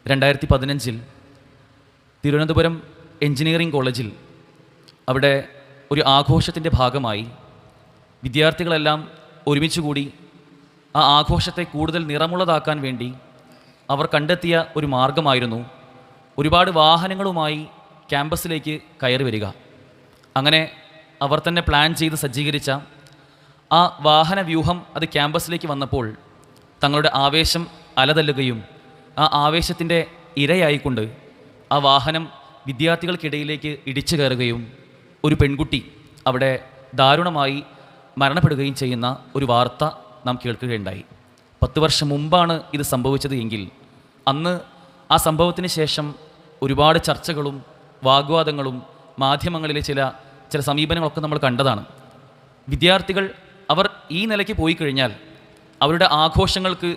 2015 Thiruvananthapuram engineering കോളേജിൽ അവിടെ ഒരു ആഘോഷത്തിൻ്റെ ഭാഗമായി വിദ്യാർത്ഥികളെല്ലാം ഒരുമിച്ചുകൂടി ആ ആഘോഷത്തെ കൂടുതൽ നിറമുള്ളതാക്കാൻ വേണ്ടി അവർ കണ്ടെത്തിയ ഒരു മാർഗമായിരുന്നു ഒരുപാട് വാഹനങ്ങളുമായി ക്യാമ്പസിലേക്ക് കയറി വരിക. അങ്ങനെ അവർ തന്നെ പ്ലാൻ ചെയ്ത് സജ്ജീകരിച്ച ആ വാഹന വ്യൂഹം അത് ക്യാമ്പസിലേക്ക് വന്നപ്പോൾ തങ്ങളുടെ ആവേശം അലതല്ലുകയും ആ ആവേശത്തിൻ്റെ ഇരയായിക്കൊണ്ട് ആ വാഹനം വിദ്യാർത്ഥികൾക്കിടയിലേക്ക് ഇടിച്ചു കയറുകയും ഒരു പെൺകുട്ടി അവിടെ ദാരുണമായി മരണപ്പെടുകയും ചെയ്യുന്ന ഒരു വാർത്ത നാം കേൾക്കുകയുണ്ടായി. 10 വർഷം മുമ്പാണ് ഇത് സംഭവിച്ചത് എങ്കിൽ അന്ന് ആ സംഭവത്തിന് ശേഷം ഒരുപാട് ചർച്ചകളും വാഗ്വാദങ്ങളും മാധ്യമങ്ങളിലെ ചില സമീപനങ്ങളൊക്കെ നമ്മൾ കണ്ടതാണ്. വിദ്യാർത്ഥികൾ അവർ ഈ നിലയ്ക്ക് പോയി കഴിഞ്ഞാൽ, അവരുടെ ആഘോഷങ്ങൾക്ക്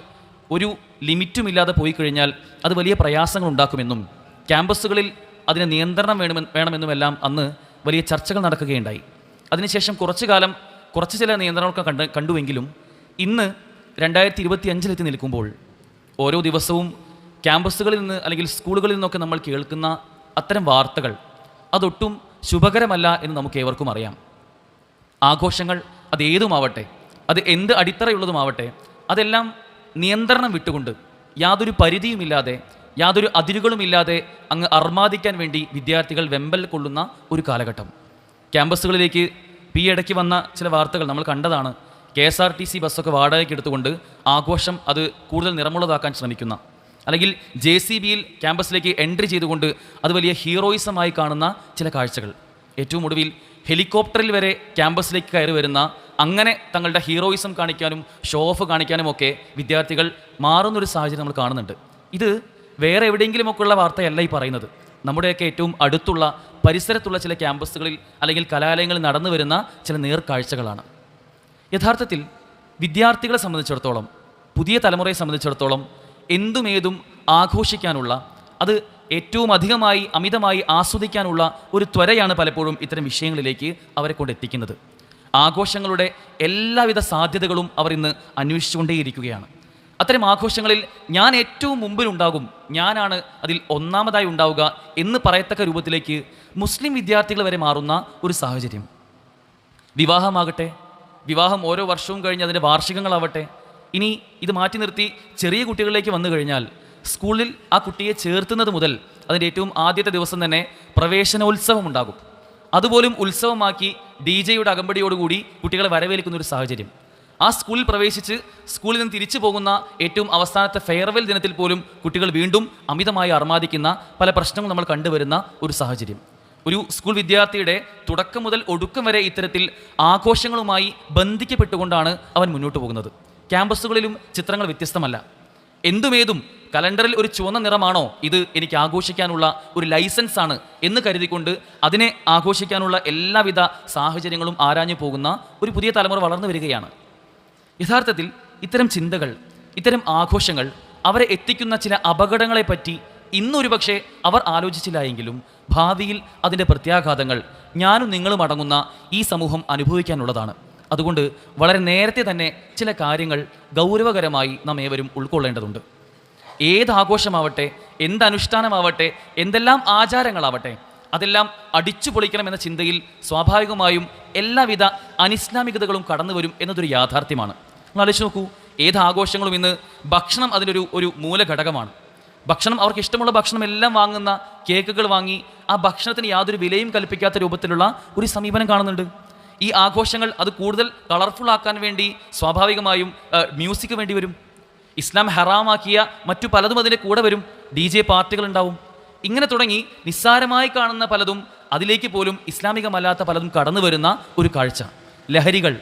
ഒരു ലിമിറ്റുമില്ലാതെ പോയി കഴിഞ്ഞാൽ അത് വലിയ പ്രയാസങ്ങൾ ഉണ്ടാക്കുമെന്നും ക്യാമ്പസുകളിൽ അതിന് നിയന്ത്രണം വേണമെന്നുമെല്ലാം അന്ന് വലിയ ചർച്ചകൾ നടക്കുകയുണ്ടായി. അതിനുശേഷം കുറച്ച് ചില നിയന്ത്രണങ്ങളൊക്കെ കണ്ടുവെങ്കിലും ഇന്ന് 2025 നിൽക്കുമ്പോൾ ഓരോ ദിവസവും ക്യാമ്പസുകളിൽ നിന്ന് അല്ലെങ്കിൽ സ്കൂളുകളിൽ നിന്നൊക്കെ നമ്മൾ കേൾക്കുന്ന അത്തരം വാർത്തകൾ അതൊട്ടും ശുഭകരമല്ല എന്ന് നമുക്ക് ഏവർക്കും അറിയാം. ആഘോഷങ്ങൾ അതേതുമാവട്ടെ, അത് എന്ത് അടിത്തറയുള്ളതുമാവട്ടെ, അതെല്ലാം നിയന്ത്രണം വിട്ടുകൊണ്ട് യാതൊരു പരിധിയുമില്ലാതെ യാതൊരു അതിരുകളുമില്ലാതെ അങ്ങ് അർമാദിക്കാൻ വേണ്ടി വിദ്യാർത്ഥികൾ വെമ്പൽ കൊള്ളുന്ന ഒരു കാലഘട്ടം. ക്യാമ്പസുകളിലേക്ക് ഇടയ്ക്ക് വന്ന ചില വാർത്തകൾ നമ്മൾ കണ്ടതാണ്. KSRTC ബസ്സൊക്കെ വാടകയ്ക്ക് എടുത്തുകൊണ്ട് ആഘോഷം അത് കൂടുതൽ നിറമുള്ളതാക്കാൻ ശ്രമിക്കുന്ന, അല്ലെങ്കിൽ JCBയിൽ ക്യാമ്പസിലേക്ക് എൻട്രി ചെയ്തുകൊണ്ട് അത് വലിയ ഹീറോയിസമായി കാണുന്ന ചില കാഴ്ചകൾ. ഏറ്റവും ഒടുവിൽ ഹെലികോപ്റ്ററിൽ വരെ ക്യാമ്പസിലേക്ക് കയറി വരുന്ന, അങ്ങനെ തങ്ങളുടെ ഹീറോയിസം കാണിക്കാനും ഷോ ഓഫ് കാണിക്കാനും ഒക്കെ വിദ്യാർത്ഥികൾ മാറുന്നൊരു സാഹചര്യം നമ്മൾ കാണുന്നുണ്ട്. ഇത് വേറെ എവിടെയെങ്കിലുമൊക്കെ ഉള്ള വാർത്തയല്ല ഈ പറയുന്നത്. നമ്മുടെയൊക്കെ ഏറ്റവും അടുത്തുള്ള പരിസരത്തുള്ള ചില ക്യാമ്പസുകളിൽ അല്ലെങ്കിൽ കലാലയങ്ങളിൽ നടന്നു വരുന്ന ചില നേർക്കാഴ്ചകളാണ്. യഥാർത്ഥത്തിൽ വിദ്യാർത്ഥികളെ സംബന്ധിച്ചിടത്തോളം, പുതിയ തലമുറയെ സംബന്ധിച്ചിടത്തോളം എന്തുമേതും ആഘോഷിക്കാനുള്ള, അത് ഏറ്റവും അമിതമായി ആസ്വദിക്കാനുള്ള ഒരു ത്വരയാണ് പലപ്പോഴും ഇത്തരം വിഷയങ്ങളിലേക്ക് അവരെ കൊണ്ടെത്തിക്കുന്നത്. ആഘോഷങ്ങളുടെ എല്ലാവിധ സാധ്യതകളും അവർ ഇന്ന് അന്വേഷിച്ചുകൊണ്ടേയിരിക്കുകയാണ്. അത്തരം ആഘോഷങ്ങളിൽ ഞാൻ ഏറ്റവും മുമ്പിലുണ്ടാകും, ഞാനാണ് അതിൽ ഒന്നാമതായി ഉണ്ടാവുക എന്ന് പറയത്തക്ക രൂപത്തിലേക്ക് മുസ്ലിം വിദ്യാർത്ഥികൾ വരെ മാറുന്ന ഒരു സാഹചര്യം. വിവാഹമാകട്ടെ, വിവാഹം ഓരോ വർഷവും കഴിഞ്ഞ് അതിൻ്റെ വാർഷികങ്ങളാവട്ടെ, ഇനി ഇത് മാറ്റി നിർത്തി ചെറിയ കുട്ടികളിലേക്ക് വന്നു കഴിഞ്ഞാൽ സ്കൂളിൽ ആ കുട്ടിയെ ചേർത്തുന്നത് മുതൽ അതിൻ്റെ ഏറ്റവും ആദ്യത്തെ ദിവസം തന്നെ പ്രവേശനോത്സവം ഉണ്ടാകും. അതുപോലും ഉത്സവമാക്കി DJ-യുടെ അകമ്പടിയോടുകൂടി കുട്ടികളെ വരവേൽക്കുന്ന ഒരു സാഹചര്യം. ആ സ്കൂളിൽ പ്രവേശിച്ച് സ്കൂളിൽ നിന്ന് തിരിച്ചു പോകുന്ന ഏറ്റവും അവസാനത്തെ ഫെയർവെൽ ദിനത്തിൽ പോലും കുട്ടികൾ വീണ്ടും അമിതമായി അർമാദിക്കുന്ന പല പ്രശ്നങ്ങളും നമ്മൾ കണ്ടുവരുന്ന ഒരു സാഹചര്യം. ഒരു സ്കൂൾ വിദ്യാർത്ഥിയുടെ തുടക്കം മുതൽ ഒടുക്കം വരെ ഇത്തരത്തിൽ ആഘോഷങ്ങളുമായി ബന്ധിക്കപ്പെട്ടുകൊണ്ടാണ് അവൻ മുന്നോട്ട് പോകുന്നത്. ക്യാമ്പസുകളിലും ചിത്രങ്ങൾ വ്യത്യസ്തമല്ല. എന്തുമേതും കലണ്ടറിൽ ഒരു ചുവന്ന നിറമാണോ ഇത് എനിക്ക് ആഘോഷിക്കാനുള്ള ഒരു ലൈസൻസ് ആണ് എന്ന് കരുതിക്കൊണ്ട് അതിനെ ആഘോഷിക്കാനുള്ള എല്ലാവിധ സാഹചര്യങ്ങളും ആരാഞ്ഞു പോകുന്ന ഒരു പുതിയ തലമുറ വളർന്നു വരികയാണ്. യഥാർത്ഥത്തിൽ ഇത്തരം ചിന്തകൾ, ഇത്തരം ആഘോഷങ്ങൾ അവരെ എത്തിക്കുന്ന ചില അപകടങ്ങളെപ്പറ്റി ഇന്നൊരു പക്ഷേ അവർ ആലോചിച്ചില്ല എങ്കിലും ഭാവിയിൽ അതിൻ്റെ പ്രത്യാഘാതങ്ങൾ ഞാനും നിങ്ങളും അടങ്ങുന്ന ഈ സമൂഹം അനുഭവിക്കാനുള്ളതാണ്. അതുകൊണ്ട് വളരെ നേരത്തെ തന്നെ ചില കാര്യങ്ങൾ ഗൗരവകരമായി നാം ഏവരും ഉൾക്കൊള്ളേണ്ടതുണ്ട്. ഏത് ആഘോഷമാവട്ടെ, എന്തനുഷ്ഠാനമാവട്ടെ, എന്തെല്ലാം ആചാരങ്ങളാവട്ടെ, അതെല്ലാം അടിച്ചു പൊളിക്കണമെന്ന ചിന്തയിൽ സ്വാഭാവികമായും എല്ലാവിധ അനിസ്ലാമികതകളും കടന്നു വരും എന്നതൊരു യാഥാർത്ഥ്യമാണ്. നിങ്ങൾ ആലോചിച്ച് നോക്കൂ, ഏത് ആഘോഷങ്ങളും ഇന്ന് ഭക്ഷണം അതിനൊരു മൂലഘടകമാണ്. ഭക്ഷണം, അവർക്ക് ഇഷ്ടമുള്ള ഭക്ഷണം എല്ലാം വാങ്ങുന്ന, കേക്കുകൾ വാങ്ങി ആ ഭക്ഷണത്തിന് യാതൊരു വിലയും കൽപ്പിക്കാത്ത രൂപത്തിലുള്ള ഒരു സമീപനം കാണുന്നുണ്ട്. ഈ ആഘോഷങ്ങൾ അത് കൂടുതൽ കളർഫുൾ ആക്കാൻ വേണ്ടി സ്വാഭാവികമായും മ്യൂസിക് വേണ്ടി വരും. ഇസ്ലാം ഹറാമാക്കിയ മറ്റു പലതും അതിൻ്റെ കൂടെ വരും. DJ പാർട്ടികൾ ഉണ്ടാവും. ഇങ്ങനെ തുടങ്ങി നിസ്സാരമായി കാണുന്ന പലതും, അതിലേക്ക് പോലും ഇസ്ലാമികമല്ലാത്ത പലതും കടന്നു വരുന്ന ഒരു കാഴ്ച. ലഹരികൾ,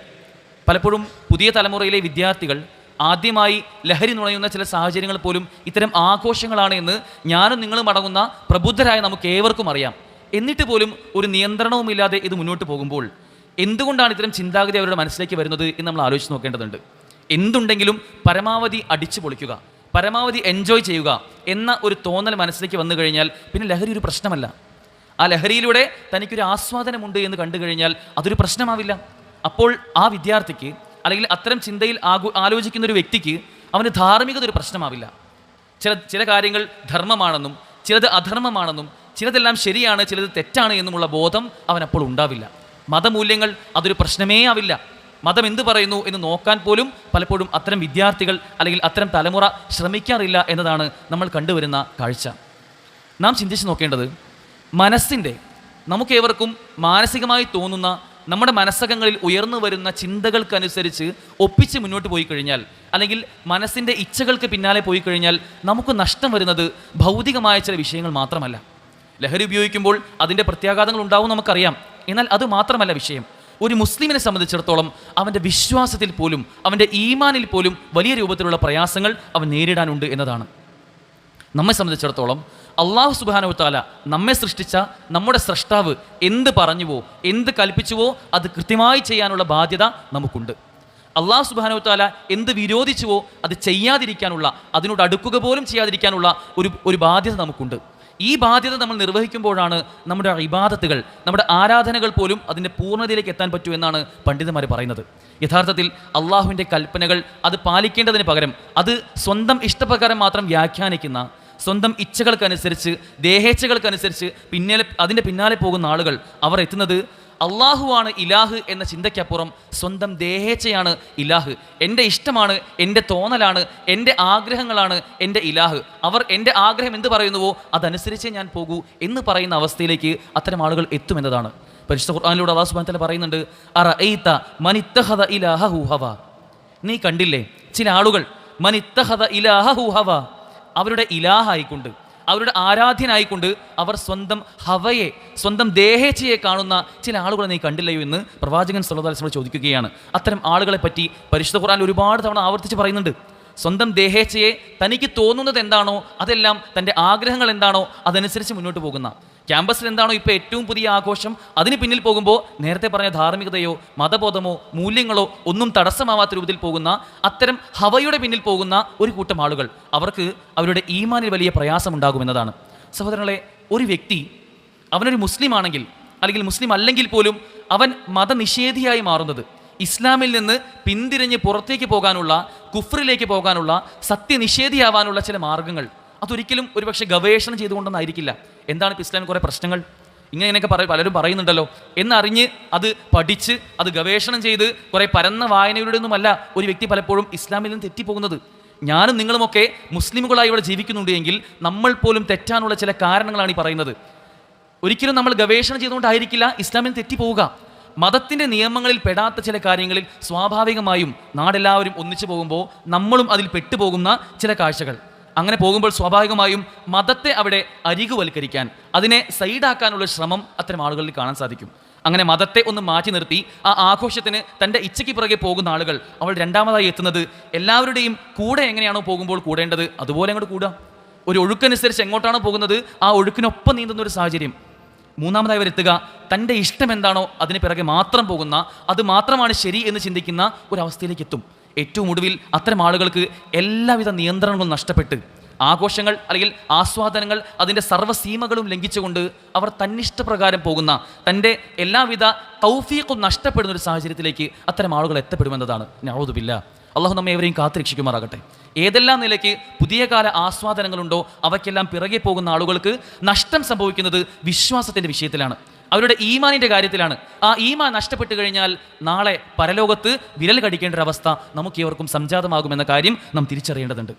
പലപ്പോഴും പുതിയ തലമുറയിലെ വിദ്യാർത്ഥികൾ ആദ്യമായി ലഹരി നുണയുന്ന ചില സാഹചര്യങ്ങൾ പോലും ഇത്തരം ആഘോഷങ്ങളാണ് എന്ന് ഞാനും നിങ്ങളും അടങ്ങുന്ന പ്രബുദ്ധരായ നമുക്ക് ഏവർക്കും അറിയാം. എന്നിട്ട് പോലും ഒരു നിയന്ത്രണവുമില്ലാതെ ഇത് മുന്നോട്ട് പോകുമ്പോൾ എന്തുകൊണ്ടാണ് ഇത്തരം ചിന്താഗതി അവരുടെ മനസ്സിലേക്ക് വരുന്നത് എന്ന് നമ്മൾ ആലോചിച്ച് നോക്കേണ്ടതുണ്ട്. എന്തുണ്ടെങ്കിലും പരമാവധി അടിച്ചു പൊളിക്കുക, പരമാവധി എൻജോയ് ചെയ്യുക എന്ന ഒരു തോന്നൽ മനസ്സിലേക്ക് വന്നു കഴിഞ്ഞാൽ പിന്നെ ലഹരി ഒരു പ്രശ്നമല്ല. ആ ലഹരിയിലൂടെ തനിക്കൊരു ആസ്വാദനമുണ്ട് എന്ന് കണ്ടു കഴിഞ്ഞാൽ അതൊരു പ്രശ്നമാവില്ല. അപ്പോൾ ആ വിദ്യാർത്ഥിക്ക് അല്ലെങ്കിൽ അത്തരം ചിന്തയിൽ ആലോചിക്കുന്ന ഒരു വ്യക്തിക്ക് അവന് ധാർമ്മികത ഒരു പ്രശ്നമാവില്ല. ചില കാര്യങ്ങൾ ധർമ്മമാണെന്നും ചിലത് അധർമ്മമാണെന്നും ചിലതെല്ലാം ശരിയാണ് ചിലത് തെറ്റാണ് എന്നുമുള്ള ബോധം അവനപ്പോൾ ഉണ്ടാവില്ല. മതമൂല്യങ്ങൾ അതൊരു പ്രശ്നമേ ആവില്ല. മതം എന്ത് പറയുന്നു എന്ന് നോക്കാൻ പോലും പലപ്പോഴും അത്തരം വിദ്യാർത്ഥികൾ അല്ലെങ്കിൽ അത്തരം തലമുറ ശ്രമിക്കാറില്ല എന്നതാണ് നമ്മൾ കണ്ടുവരുന്ന കാഴ്ച. നാം ചിന്തിച്ച് നോക്കേണ്ടത് മനസ്സിൻ്റെ, നമുക്കേവർക്കും മാനസികമായി തോന്നുന്ന, നമ്മുടെ മനസ്സകങ്ങളിൽ ഉയർന്നു വരുന്ന ചിന്തകൾക്കനുസരിച്ച് ഒപ്പിച്ച് മുന്നോട്ട് പോയി കഴിഞ്ഞാൽ, അല്ലെങ്കിൽ മനസ്സിൻ്റെ ഇച്ഛകൾക്ക് പിന്നാലെ പോയി കഴിഞ്ഞാൽ നമുക്ക് നഷ്ടം വരുന്നത് ഭൗതികമായ ചില വിഷയങ്ങൾ മാത്രമല്ല. ലഹരി ഉപയോഗിക്കുമ്പോൾ അതിൻ്റെ പ്രത്യാഘാതങ്ങൾ ഉണ്ടാവും നമുക്കറിയാം. എന്നാൽ അത് മാത്രമല്ല വിഷയം. ഒരു മുസ്ലിമിനെ സംബന്ധിച്ചിടത്തോളം അവൻ്റെ വിശ്വാസത്തിൽ പോലും അവൻ്റെ ഈമാനിൽ പോലും വലിയ രൂപത്തിലുള്ള പ്രയാസങ്ങൾ അവൻ നേരിടാനുണ്ട് എന്നതാണ്. നമ്മെ സംബന്ധിച്ചിടത്തോളം അള്ളാഹു സുബ്ഹാനഹു വതആല നമ്മെ സൃഷ്ടിച്ച നമ്മുടെ സ്രഷ്ടാവ് എന്ത് പറഞ്ഞുവോ എന്ത് കൽപ്പിച്ചുവോ അത് കൃത്യമായി ചെയ്യാനുള്ള ബാധ്യത നമുക്കുണ്ട്. അള്ളാഹു സുബ്ഹാനഹു വതആല എന്ത് വിരോധിച്ചുവോ അത് ചെയ്യാതിരിക്കാനുള്ള, അതിനോട് അടുക്കുക പോലും ചെയ്യാതിരിക്കാനുള്ള ഒരു ബാധ്യത നമുക്കുണ്ട്. ഈ ബാധ്യത നമ്മൾ നിർവഹിക്കുമ്പോഴാണ് നമ്മുടെ ഇബാദത്തുകൾ, നമ്മുടെ ആരാധനകൾ പോലും അതിൻ്റെ പൂർണ്ണതയിലേക്ക് എത്താൻ പറ്റൂ എന്നാണ് പണ്ഡിതന്മാർ പറയുന്നത്. യഥാർത്ഥത്തിൽ അള്ളാഹുവിൻ്റെ കൽപ്പനകൾ അത് പാലിക്കേണ്ടതിന് പകരം അത് സ്വന്തം ഇഷ്ടപ്രകാരം മാത്രം വ്യാഖ്യാനിക്കുന്ന, സ്വന്തം ഇച്ഛകൾക്കനുസരിച്ച് ദേഹേച്ഛകൾക്കനുസരിച്ച് അതിൻ്റെ പിന്നാലെ പോകുന്ന ആളുകൾ അവർ എത്തുന്നത് അള്ളാഹുവാണ് ഇലാഹ് എന്ന ചിന്തയ്ക്കപ്പുറം സ്വന്തം ദേഹേച്ഛയാണ് ഇലാഹ്, എൻ്റെ ഇഷ്ടമാണ്, എൻ്റെ തോന്നലാണ്, എൻ്റെ ആഗ്രഹങ്ങളാണ് എൻ്റെ ഇലാഹ്, അവർ എൻ്റെ ആഗ്രഹം എന്ത് പറയുന്നുവോ അതനുസരിച്ചേ ഞാൻ പോകൂ എന്ന് പറയുന്ന അവസ്ഥയിലേക്ക് അത്തരം ആളുകൾ എത്തുമെന്നതാണ്. പരിശുദ്ധ ഖുർആനിലൂടെ അല്ലാഹു സുബ്ഹാനഹു വ തആല പറയുന്നുണ്ട്, അറഅയ്ത മനിത്തഖദ ഇലാഹഹു ഹവ. നീ കണ്ടില്ലേ ചില ആളുകൾ മനിത്തഖദ ഇലാഹഹു ഹവ, അവരുടെ ഇലാഹായിക്കൊണ്ട്, അവരുടെ ആരാധ്യനായിക്കൊണ്ട് അവർ സ്വന്തം ഹവയെ, സ്വന്തം ദേഹേച്ഛയെ കാണുന്ന ചില ആളുകളെ നീ കണ്ടില്ലയോ എന്ന് പ്രവാചകൻ സല്ലല്ലാഹു അലൈഹി വസല്ലം ചോദിക്കുകയാണ്. അത്തരം ആളുകളെ പറ്റി പരിശുദ്ധ ഖുർആനിൽ ഒരുപാട് തവണ ആവർത്തിച്ച് പറയുന്നുണ്ട്. സ്വന്തം ദേഹേച്ഛയെ, തനിക്ക് തോന്നുന്നത് എന്താണോ അതെല്ലാം, തൻ്റെ ആഗ്രഹങ്ങൾ എന്താണോ അതനുസരിച്ച് മുന്നോട്ട് പോകുന്ന, ക്യാമ്പസിൽ എന്താണോ ഇപ്പോൾ ഏറ്റവും പുതിയ ആഘോഷം അതിന് പിന്നിൽ പോകുമ്പോൾ നേരത്തെ പറഞ്ഞ ധാർമ്മികതയോ മതബോധമോ മൂല്യങ്ങളോ ഒന്നും തടസ്സമാവാത്ത രൂപത്തിൽ പോകുന്ന അത്തരം ഹവയുടെ പിന്നിൽ പോകുന്ന ഒരു കൂട്ടം ആളുകൾ, അവർക്ക് അവരുടെ ഈമാനിൽ വലിയ പ്രയാസമുണ്ടാകുമെന്നതാണ്. സഹോദരങ്ങളെ, ഒരു വ്യക്തി അവനൊരു മുസ്ലിം ആണെങ്കിൽ അല്ലെങ്കിൽ മുസ്ലിം അല്ലെങ്കിൽ പോലും അവൻ മതനിഷേധിയായി മാറുന്നത്, ഇസ്ലാമിൽ നിന്ന് പിന്തിരിഞ്ഞ് പുറത്തേക്ക് പോകാനുള്ള, കുഫ്രിലേക്ക് പോകാനുള്ള, സത്യനിഷേധിയാവാനുള്ള ചില മാർഗങ്ങൾ അതൊരിക്കലും ഒരുപക്ഷെ ഗവേഷണം ചെയ്തുകൊണ്ടൊന്നായിരിക്കില്ല. എന്താണ് ഇപ്പോൾ ഇസ്ലാമിൽ കുറേ പ്രശ്നങ്ങൾ ഇങ്ങനെയൊക്കെ പലരും പറയുന്നുണ്ടല്ലോ എന്നറിഞ്ഞ് അത് പഠിച്ച് അത് ഗവേഷണം ചെയ്ത് കുറേ പരന്ന വായനയുടെ ഒന്നുമല്ല ഒരു വ്യക്തി പലപ്പോഴും ഇസ്ലാമിൽ നിന്ന് തെറ്റിപ്പോകുന്നത്. ഞാനും നിങ്ങളുമൊക്കെ മുസ്ലിമുകളായി ഇവിടെ ജീവിക്കുന്നുണ്ട് എങ്കിൽ നമ്മൾ പോലും തെറ്റാനുള്ള ചില കാരണങ്ങളാണ് ഈ പറയുന്നത്. ഒരിക്കലും നമ്മൾ ഗവേഷണം ചെയ്തുകൊണ്ടായിരിക്കില്ല ഇസ്ലാമിൽ തെറ്റിപ്പോവുക. മതത്തിൻ്റെ നിയമങ്ങളിൽ പെടാത്ത ചില കാര്യങ്ങളിൽ സ്വാഭാവികമായും നാടെല്ലാവരും ഒന്നിച്ചു പോകുമ്പോൾ നമ്മളും അതിൽ പെട്ടുപോകുന്ന ചില കാഴ്ചകൾ, അങ്ങനെ പോകുമ്പോൾ സ്വാഭാവികമായും മതത്തെ അവിടെ അരികുവൽക്കരിക്കാൻ, അതിനെ സൈഡാക്കാനുള്ള ശ്രമം അത്തരം ആളുകളിൽ കാണാൻ സാധിക്കും. അങ്ങനെ മതത്തെ ഒന്ന് മാറ്റി നിർത്തി ആ ആഘോഷത്തിന് തൻ്റെ ഇച്ഛയ്ക്ക് പുറകെ പോകുന്ന ആളുകൾ അവൾ രണ്ടാമതായി എത്തുന്നത് എല്ലാവരുടെയും കൂടെ എങ്ങനെയാണോ പോകുമ്പോൾ കൂടേണ്ടത് അതുപോലെ അങ്ങോട്ട് കൂടുക. ഒരു ഒഴുക്കനുസരിച്ച് എങ്ങോട്ടാണോ പോകുന്നത് ആ ഒഴുക്കിനൊപ്പം നീന്തുന്ന ഒരു സാഹചര്യം. മൂന്നാമതായി വരെത്തുക തൻ്റെ ഇഷ്ടം എന്താണോ അതിന് പിറകെ മാത്രം പോകുന്ന, അത് മാത്രമാണ് ശരി എന്ന് ചിന്തിക്കുന്ന ഒരവസ്ഥയിലേക്ക് എത്തും. ഏറ്റവും ഒടുവിൽ അത്തരം ആളുകൾക്ക് എല്ലാവിധ നിയന്ത്രണങ്ങളും നഷ്ടപ്പെട്ട് ആഘോഷങ്ങൾ അല്ലെങ്കിൽ ആസ്വാദനങ്ങൾ അതിൻ്റെ സർവ്വസീമകളും ലംഘിച്ചുകൊണ്ട് അവർ തന്നിഷ്ടപ്രകാരം പോകുന്ന, തൻ്റെ എല്ലാവിധ തൗഫീഖും നഷ്ടപ്പെടുന്ന ഒരു സാഹചര്യത്തിലേക്ക് അത്തരം ആളുകൾ എത്തപ്പെടുമെന്നതാണ്. നഊദു ബില്ലാഹ്. അള്ളാഹു നമ്മെ എവരെയും കാത്തുരക്ഷിക്കുമാറാകട്ടെ. ഏതെല്ലാം നിലയ്ക്ക് പുതിയ കാല ആസ്വാദനങ്ങളുണ്ടോ അവയ്ക്കെല്ലാം പിറകെ പോകുന്ന ആളുകൾക്ക് നഷ്ടം സംഭവിക്കുന്നത് വിശ്വാസത്തിൻ്റെ വിഷയത്തിലാണ്, അവരുടെ ഈമാനിൻ്റെ കാര്യത്തിലാണ്. ആ ഈമാൻ നഷ്ടപ്പെട്ടു കഴിഞ്ഞാൽ നാളെ പരലോകത്ത് വിരൽ കടിക്കേണ്ട ഒരവസ്ഥ നമുക്കേവർക്കും സംജാതമാകുമെന്ന കാര്യം നാം തിരിച്ചറിയേണ്ടതുണ്ട്.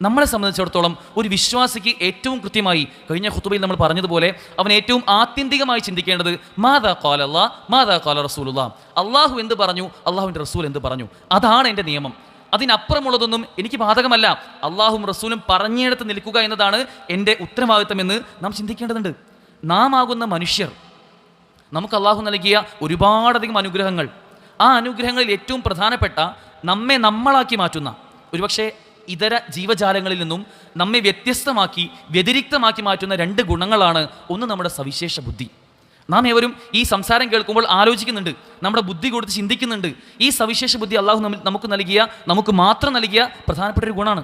നമ്മളെ സംബന്ധിച്ചിടത്തോളം ഒരു വിശ്വാസിക്ക് ഏറ്റവും കൃത്യമായി കഴിഞ്ഞ ഖുതുബയിൽ നമ്മൾ പറഞ്ഞതുപോലെ അവൻ ഏറ്റവും ആത്യന്തികമായി ചിന്തിക്കേണ്ടത് മാദാ ഖാല അല്ലാഹ് മാദാ ഖാല റസൂലുള്ളാഹ്, അള്ളാഹു എന്ത് പറഞ്ഞു, അള്ളാഹുവിൻ്റെ റസൂൽ എന്ത് പറഞ്ഞു, അതാണ് എൻ്റെ നിയമം. അതിനപ്പുറമുള്ളതൊന്നും എനിക്ക് ബാധകമല്ല. അള്ളാഹും റസൂലും പറഞ്ഞെടുത്ത് നിൽക്കുക എന്നതാണ് എൻ്റെ ഉത്തരവാദിത്തമെന്ന് നാം ചിന്തിക്കേണ്ടതുണ്ട്. നാം ആകുന്ന മനുഷ്യർ, നമുക്ക് അള്ളാഹു നൽകിയ ഒരുപാടധികം അനുഗ്രഹങ്ങൾ, ആ അനുഗ്രഹങ്ങളിൽ ഏറ്റവും പ്രധാനപ്പെട്ട നമ്മെ നമ്മളാക്കി മാറ്റുന്ന, ഒരുപക്ഷെ ഇതര ജീവജാലങ്ങളിൽ നിന്നും നമ്മെ വ്യത്യസ്തമാക്കി വ്യതിരിക്തമാക്കി മാറ്റുന്ന രണ്ട് ഗുണങ്ങളാണ്. ഒന്ന് നമ്മുടെ സവിശേഷ ബുദ്ധി. നാം ഏവരും ഈ സംസാരം കേൾക്കുമ്പോൾ ആലോചിക്കുന്നുണ്ട്, നമ്മുടെ ബുദ്ധി കൊടുത്ത് ചിന്തിക്കുന്നുണ്ട്. ഈ സവിശേഷ ബുദ്ധി അള്ളാഹു നമുക്ക് നൽകിയ, നമുക്ക് മാത്രം നൽകിയ പ്രധാനപ്പെട്ട ഒരു ഗുണമാണ്.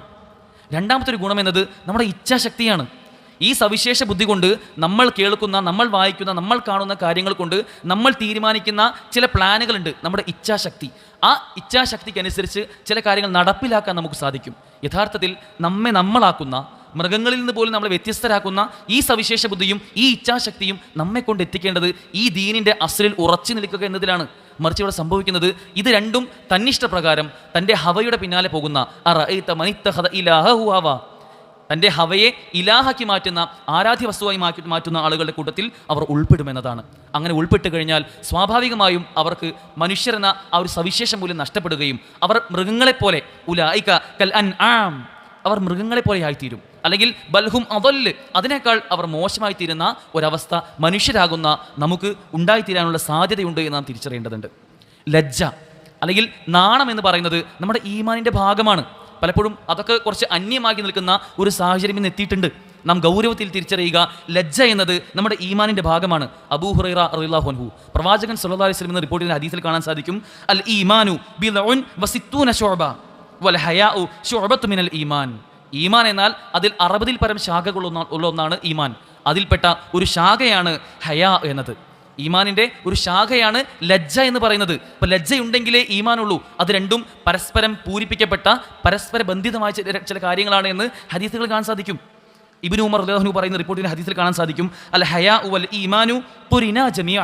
രണ്ടാമത്തെ ഒരു ഗുണം എന്നത് നമ്മുടെ ഇച്ഛാശക്തിയാണ്. ഈ സവിശേഷ ബുദ്ധി കൊണ്ട് നമ്മൾ കേൾക്കുന്ന, നമ്മൾ വായിക്കുന്ന, നമ്മൾ കാണുന്ന കാര്യങ്ങൾ കൊണ്ട് നമ്മൾ തീരുമാനിക്കുന്ന ചില പ്ലാനുകളുണ്ട്. നമ്മുടെ ഇച്ഛാശക്തി, ആ ഇച്ഛാശക്തിക്കനുസരിച്ച് ചില കാര്യങ്ങൾ നടപ്പിലാക്കാൻ നമുക്ക് സാധിക്കും. യഥാർത്ഥത്തിൽ നമ്മെ നമ്മളാക്കുന്ന, മൃഗങ്ങളിൽ നിന്ന് പോലും നമ്മളെ വ്യത്യസ്തരാക്കുന്ന ഈ സവിശേഷ ബുദ്ധിയും ഈ ഇച്ഛാശക്തിയും നമ്മെ കൊണ്ട് എത്തിക്കേണ്ടത് ഈ ദീനിൻ്റെ അസ്ലിൽ ഉറച്ചു നിൽക്കുക എന്നതിലാണ്. മറിച്ച് ഇവിടെ സംഭവിക്കുന്നത് ഇത് രണ്ടും തന്നിഷ്ടപ്രകാരം തൻ്റെ ഹവയുടെ പിന്നാലെ പോകുന്ന തൻ്റെ ഹവയെ ഇലാഹാക്കി മാറ്റുന്ന, ആരാധ്യ വസ്തുവായി മാറ്റുന്ന ആളുകളുടെ കൂട്ടത്തിൽ അവർ ഉൾപ്പെടുമെന്നതാണ്. അങ്ങനെ ഉൾപ്പെട്ട് കഴിഞ്ഞാൽ സ്വാഭാവികമായും അവർക്ക് മനുഷ്യരെന്ന ആ ഒരു സവിശേഷ മൂല്യം നഷ്ടപ്പെടുകയും അവർ മൃഗങ്ങളെപ്പോലെ ഉലൈക കൽ അൻആം, അവർ മൃഗങ്ങളെപ്പോലെ ആയിത്തീരും. അല്ലെങ്കിൽ ബൽഹും അദല്ല്, അതിനേക്കാൾ അവർ മോശമായി തീരുന്ന ഒരവസ്ഥ മനുഷ്യരാകുന്ന നമുക്ക് ഉണ്ടായിത്തീരാനുള്ള സാധ്യതയുണ്ട് എന്ന് നാം തിരിച്ചറിയേണ്ടതുണ്ട്. ലജ്ജ അല്ലെങ്കിൽ നാണം എന്ന് പറയുന്നത് നമ്മുടെ ഈമാനിൻ്റെ ഭാഗമാണ്. പലപ്പോഴും അതൊക്കെ കുറച്ച് അന്യമാക്കി നിൽക്കുന്ന ഒരു സാഹചര്യം ഇന്ന് എത്തിയിട്ടുണ്ട്. നാം ഗൗരവത്തിൽ തിരിച്ചറിയുക, ലജ്ജ എന്നത് നമ്മുടെ ഈമാനിൻ്റെ ഭാഗമാണ്. അബൂ ഹുറൈറ റളിയല്ലാഹു അൻഹു, പ്രവാചകൻ സല്ലല്ലാഹു അലൈഹി വസല്ലം എന്ന റിപ്പോർട്ട് ചെയ്യുന്ന ഹദീസിൽ കാണാൻ സാധിക്കും, അൽ ഈമാനു ബിദ്ഉൻ വസിത്തൂന ശുഅബ വൽ ഹയാഉ ശുഅബത്തു മിനൽ ഈമാൻ. ഈമാൻ എന്നാൽ അതിൽ 60-ൽ പരം ശാഖകളുള്ള ഒന്നാണ് ഈമാൻ. അതിൽപ്പെട്ട ഒരു ശാഖയാണ് ഹയാ എന്നത്. ഈമാനിൻ്റെ ഒരു ശാഖയാണ് ലജ്ജ എന്ന് പറയുന്നത്. ഇപ്പോൾ ലജ്ജയുണ്ടെങ്കിലേ ഈമാനുള്ളൂ. അത് രണ്ടും പരസ്പരം പൂരിപ്പിക്കപ്പെട്ട, പരസ്പര ബന്ധിതമായ ചില കാര്യങ്ങളാണ് എന്ന് ഹദീസുകൾ കാണാൻ സാധിക്കും. ഇബ്നു ഉമർ റളിയല്ലാഹു അൻഹു പറയുന്ന റിപ്പോർട്ടിൻ്റെ ഹദീസിൽ കാണാൻ സാധിക്കും, അൽ ഹയാഉ വൽ ഈമാനു ഖുരിനാ ജമീഅ.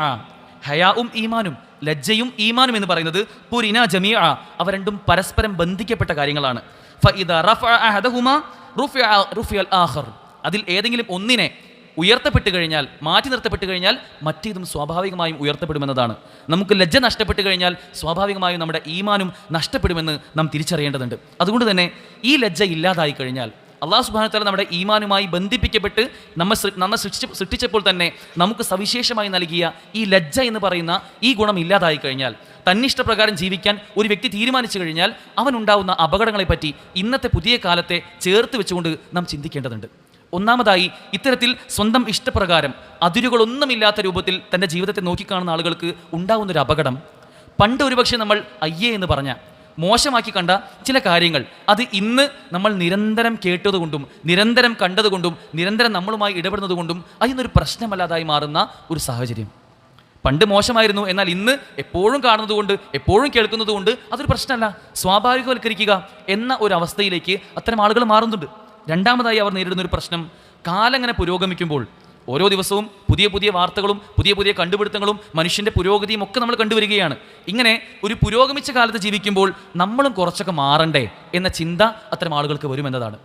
ഹയാഉം ഈമാനും, ലജ്ജയും ഈമാനും എന്ന് പറയുന്നത് പുരിന ജമീഅ, അവ രണ്ടും പരസ്പരം ബന്ധിക്കപ്പെട്ട കാര്യങ്ങളാണ്. ഫഇദാ റഫഅ അഹദഹുമാ റുഫിഅൽ ആഖർ, അതിൽ ഏതെങ്കിലും ഒന്നിനെ ഉയർത്തപ്പെട്ട് കഴിഞ്ഞാൽ, മാറ്റി നിർത്തപ്പെട്ട് കഴിഞ്ഞാൽ മറ്റേതും സ്വാഭാവികമായും ഉയർത്തപ്പെടുമെന്നതാണ്. നമുക്ക് ലജ്ജ നഷ്ടപ്പെട്ട് കഴിഞ്ഞാൽ സ്വാഭാവികമായും നമ്മുടെ ഈമാനും നഷ്ടപ്പെടുമെന്ന് നാം തിരിച്ചറിയേണ്ടതുണ്ട്. അതുകൊണ്ട് തന്നെ ഈ ലജ്ജ ഇല്ലാതായി കഴിഞ്ഞാൽ, അല്ലാഹു സുബ്ഹാനഹു വ തആല നമ്മുടെ ഈമാനുമായി ബന്ധിപ്പിക്കപ്പെട്ട് നമ്മെ സൃഷ്ടിച്ചപ്പോൾ തന്നെ നമുക്ക് സവിശേഷമായി നൽകിയ ഈ ലജ്ജ എന്ന് പറയുന്ന ഈ ഗുണം ഇല്ലാതായി കഴിഞ്ഞാൽ, തന്നിഷ്ടപ്രകാരം ജീവിക്കാൻ ഒരു വ്യക്തി തീരുമാനിച്ചു കഴിഞ്ഞാൽ അവനുണ്ടാവുന്ന അപകടങ്ങളെപ്പറ്റി ഇന്നത്തെ പുതിയ കാലത്തെ ചേർത്ത് വെച്ചുകൊണ്ട് നാം ചിന്തിക്കേണ്ടതുണ്ട്. ഒന്നാമതായി, ഇത്തരത്തിൽ സ്വന്തം ഇഷ്ടപ്രകാരം അതിരുകളൊന്നുമില്ലാത്ത രൂപത്തിൽ തൻ്റെ ജീവിതത്തെ നോക്കിക്കാണുന്ന ആളുകൾക്ക് ഉണ്ടാകുന്നൊരു അപകടം, പണ്ട് ഒരുപക്ഷെ നമ്മൾ അയ്യേ എന്ന് പറഞ്ഞ, മോശമാക്കി കണ്ട ചില കാര്യങ്ങൾ അത് ഇന്ന് നമ്മൾ നിരന്തരം കേട്ടതുകൊണ്ടും നിരന്തരം കണ്ടതുകൊണ്ടും നിരന്തരം നമ്മളുമായി ഇടപെടുന്നതുകൊണ്ടും അതിനൊരു പ്രശ്നമല്ലാതായി മാറുന്ന ഒരു സാഹചര്യം. പണ്ട് മോശമായിരുന്നു, എന്നാൽ ഇന്ന് എപ്പോഴും കാണുന്നതുകൊണ്ട് എപ്പോഴും കേൾക്കുന്നതുകൊണ്ട് അതൊരു പ്രശ്നമല്ല, സ്വാഭാവികവൽക്കരിക്കുക എന്ന ഒരു അവസ്ഥയിലേക്ക് അത്തരം ആളുകൾ മാറുന്നുണ്ട്. രണ്ടാമതായി അവർ നേരിടുന്നൊരു പ്രശ്നം, കാലം അങ്ങനെ പുരോഗമിക്കുമ്പോൾ ഓരോ ദിവസവും പുതിയ പുതിയ വാർത്തകളും പുതിയ പുതിയ കണ്ടുപിടുത്തങ്ങളും മനുഷ്യൻ്റെ പുരോഗതിയും ഒക്കെ നമ്മൾ കണ്ടുവരികയാണ്. ഇങ്ങനെ ഒരു പുരോഗമിച്ച കാലത്ത് ജീവിക്കുമ്പോൾ നമ്മളും കുറച്ചൊക്കെ മാറണ്ടേ എന്ന ചിന്ത അത്തരം ആളുകൾക്ക് വരുമെന്നതാണ്.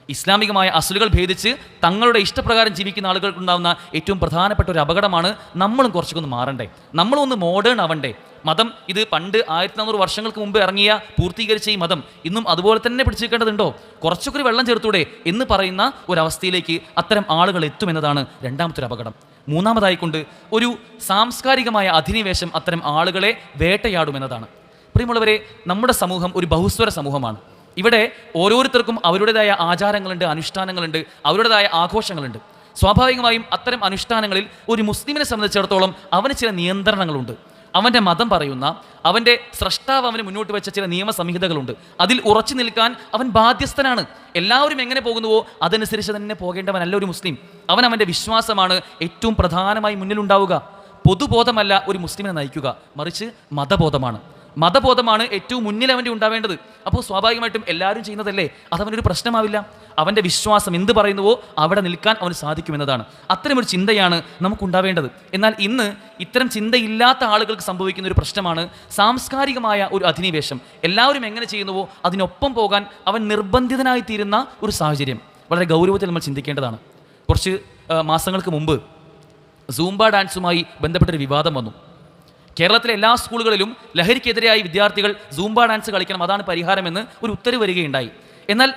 ഇസ്ലാമികമായ അസ്ലുകൾ ഭേദിച്ച് തങ്ങളുടെ ഇഷ്ടപ്രകാരം ജീവിക്കുന്ന ആളുകൾക്കുണ്ടാകുന്ന ഏറ്റവും പ്രധാനപ്പെട്ട ഒരു അപകടമാണ് നമ്മളും കുറച്ചൊക്കെ മാറണ്ടേ, നമ്മളൊന്ന് മോഡേൺ ആവണ്ടേ. മതം ഇത് പണ്ട് 1400 വർഷങ്ങൾക്ക് മുമ്പ് ഇറങ്ങിയ പൂർത്തീകരിച്ച ഈ മതം ഇന്നും അതുപോലെ തന്നെ പിടിച്ചേക്കേണ്ടതുണ്ടോ, കുറച്ചൊക്കെ ഒരു വെള്ളം ചേർത്തൂടെ എന്ന് പറയുന്ന ഒരവസ്ഥയിലേക്ക് അത്തരം ആളുകൾ എത്തുമെന്നതാണ് രണ്ടാമത്തെ ഒരു അപകടം. മൂന്നാമതായിക്കൊണ്ട് ഒരു സാംസ്കാരികമായ അധിനിവേശം അത്തരം ആളുകളെ വേട്ടയാടുമെന്നതാണ്. പ്രിയമുള്ളവരെ, നമ്മുടെ സമൂഹം ഒരു ബഹുസ്വര സമൂഹമാണ്. ഇവിടെ ഓരോരുത്തർക്കും അവരുടേതായ ആചാരങ്ങളുണ്ട്, അനുഷ്ഠാനങ്ങളുണ്ട്, അവരുടേതായ ആഘോഷങ്ങളുണ്ട്. സ്വാഭാവികമായും അത്തരം അനുഷ്ഠാനങ്ങളിൽ ഒരു മുസ്ലിമിനെ സംബന്ധിച്ചിടത്തോളം അവന് ചില നിയന്ത്രണങ്ങളുണ്ട്. അവൻ്റെ മതം പറയുന്ന, അവൻ്റെ സ്രഷ്ടാവ് അവന് മുന്നോട്ട് വെച്ച ചില നിയമസംഹിതകളുണ്ട്. അതിൽ ഉറച്ചു നിൽക്കാൻ അവൻ ബാധ്യസ്ഥനാണ്. എല്ലാവരും എങ്ങനെ പോകുന്നുവോ അതനുസരിച്ച് തന്നെ പോകേണ്ടവനല്ല ഒരു മുസ്ലിം. അവൻ്റെ വിശ്വാസമാണ് ഏറ്റവും പ്രധാനമായി മുന്നിലുണ്ടാവുക. പൊതുബോധമല്ല ഒരു മുസ്ലിമിനെ നയിക്കുക, മറിച്ച് മതബോധമാണ്. മതബോധമാണ് ഏറ്റവും മുന്നിൽ അവൻ്റെ ഉണ്ടാവേണ്ടത്. അപ്പോൾ സ്വാഭാവികമായിട്ടും എല്ലാവരും ചെയ്യുന്നതല്ലേ, അതവനൊരു പ്രശ്നമാവില്ല. അവൻ്റെ വിശ്വാസം എന്ത് പറയുന്നുവോ അവിടെ നിൽക്കാൻ അവന് സാധിക്കുമെന്നതാണ്. അത്തരമൊരു ചിന്തയാണ് നമുക്കുണ്ടാവേണ്ടത്. എന്നാൽ ഇന്ന് ഇത്തരം ചിന്തയില്ലാത്ത ആളുകൾക്ക് സംഭവിക്കുന്ന ഒരു പ്രശ്നമാണ് സാംസ്കാരികമായ ഒരു അധിനിവേശം. എല്ലാവരും എങ്ങനെ ചെയ്യുന്നുവോ അതിനൊപ്പം പോകാൻ അവൻ നിർബന്ധിതനായി തീരുന്ന ഒരു സാഹചര്യം വളരെ ഗൗരവത്തിൽ നമ്മൾ ചിന്തിക്കേണ്ടതാണ്. കുറച്ച് മാസങ്ങൾക്ക് മുമ്പ് സൂംബ ഡാൻസുമായി ബന്ധപ്പെട്ടൊരു വിവാദം വന്നു. കേരളത്തിലെ എല്ലാ സ്കൂളുകളിലും ലഹരിക്കെതിരെയായി വിദ്യാർത്ഥികൾ സൂംബ ഡാൻസ് കളിക്കണം, അതാണ് പരിഹാരമെന്ന് ഒരു ഉത്തരവ് വരികയുണ്ടായി. എന്നാൽ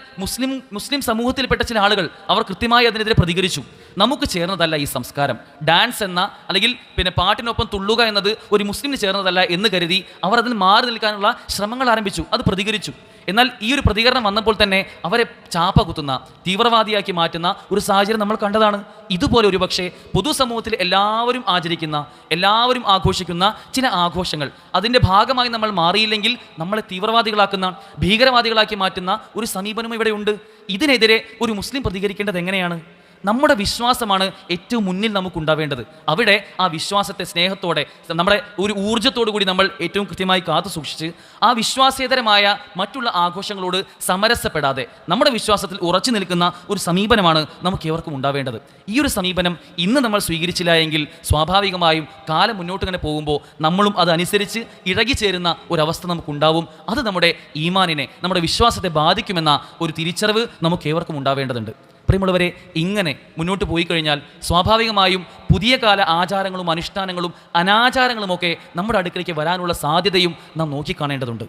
മുസ്ലിം സമൂഹത്തിൽപ്പെട്ട ചില ആളുകൾ അവർ കൃത്യമായി അതിനെതിരെ പ്രതികരിച്ചു. നമുക്ക് ചേർന്നതല്ല ഈ സംസ്കാരം, ഡാൻസ് എന്ന അല്ലെങ്കിൽ പാട്ടിനൊപ്പം തുള്ളുക എന്നത് ഒരു മുസ്ലിമിന് ചേർന്നതല്ല എന്ന് കരുതി അവർ അതിൽ മാറി നിൽക്കാനുള്ള ശ്രമങ്ങൾ ആരംഭിച്ചു. അത് പ്രതികരിച്ചു. എന്നാൽ ഈ ഒരു പ്രതികരണം വന്നപ്പോൾ തന്നെ അവരെ ചാപ്പ കുത്തുന്ന, തീവ്രവാദിയാക്കി മാറ്റുന്ന ഒരു സാഹചര്യം നമ്മൾ കണ്ടതാണ്. ഇതുപോലെ ഒരു പക്ഷേ പൊതുസമൂഹത്തിൽ എല്ലാവരും ആചരിക്കുന്ന, എല്ലാവരും ആഘോഷിക്കുന്ന ചില ആഘോഷങ്ങൾ അതിൻ്റെ ഭാഗമായി നമ്മൾ മാറിയില്ലെങ്കിൽ നമ്മളെ തീവ്രവാദികളാക്കുന്ന, ഭീകരവാദികളാക്കി മാറ്റുന്ന ഒരു സമീപനം ഇവിടെയുണ്ട്. ഇതിനെതിരെ ഒരു മുസ്ലിം പ്രതികരിക്കേണ്ടത് എങ്ങനെയാണ്? നമ്മുടെ വിശ്വാസമാണ് ഏറ്റവും മുന്നിൽ നമുക്കുണ്ടാവേണ്ടത്. അവിടെ ആ വിശ്വാസത്തെ സ്നേഹത്തോടെ, നമ്മുടെ ഒരു ഊർജ്ജത്തോടു കൂടി നമ്മൾ ഏറ്റവും കൃത്യമായി കാത്തു സൂക്ഷിച്ച് ആ വിശ്വാസേതരമായ മറ്റുള്ള ആഘോഷങ്ങളോട് സമരസപ്പെടാതെ നമ്മുടെ വിശ്വാസത്തിൽ ഉറച്ചു നിൽക്കുന്ന ഒരു സമീപനമാണ് നമുക്ക് ഏവർക്കും ഉണ്ടാവേണ്ടത്. ഈ ഒരു സമീപനം ഇന്ന് നമ്മൾ സ്വീകരിച്ചില്ല എങ്കിൽ സ്വാഭാവികമായും കാലം മുന്നോട്ട് ഇങ്ങനെ പോകുമ്പോൾ നമ്മളും അതനുസരിച്ച് ഇഴകിച്ചേരുന്ന ഒരവസ്ഥ നമുക്കുണ്ടാവും. അത് നമ്മുടെ ഈമാനിനെ, നമ്മുടെ വിശ്വാസത്തെ ബാധിക്കുമെന്ന ഒരു തിരിച്ചറിവ് നമുക്ക് ഏവർക്കും ഉണ്ടാവേണ്ടതുണ്ട്. പ്രിയമുള്ളവരെ, ഇങ്ങനെ മുന്നോട്ട് പോയി കഴിഞ്ഞാൽ സ്വാഭാവികമായും പുതിയ കാല ആചാരങ്ങളും അനുഷ്ഠാനങ്ങളും അനാചാരങ്ങളുമൊക്കെ നമ്മുടെ അടുക്കലേക്ക് വരാനുള്ള സാധ്യതയും നാം നോക്കിക്കാണേണ്ടതുണ്ട്.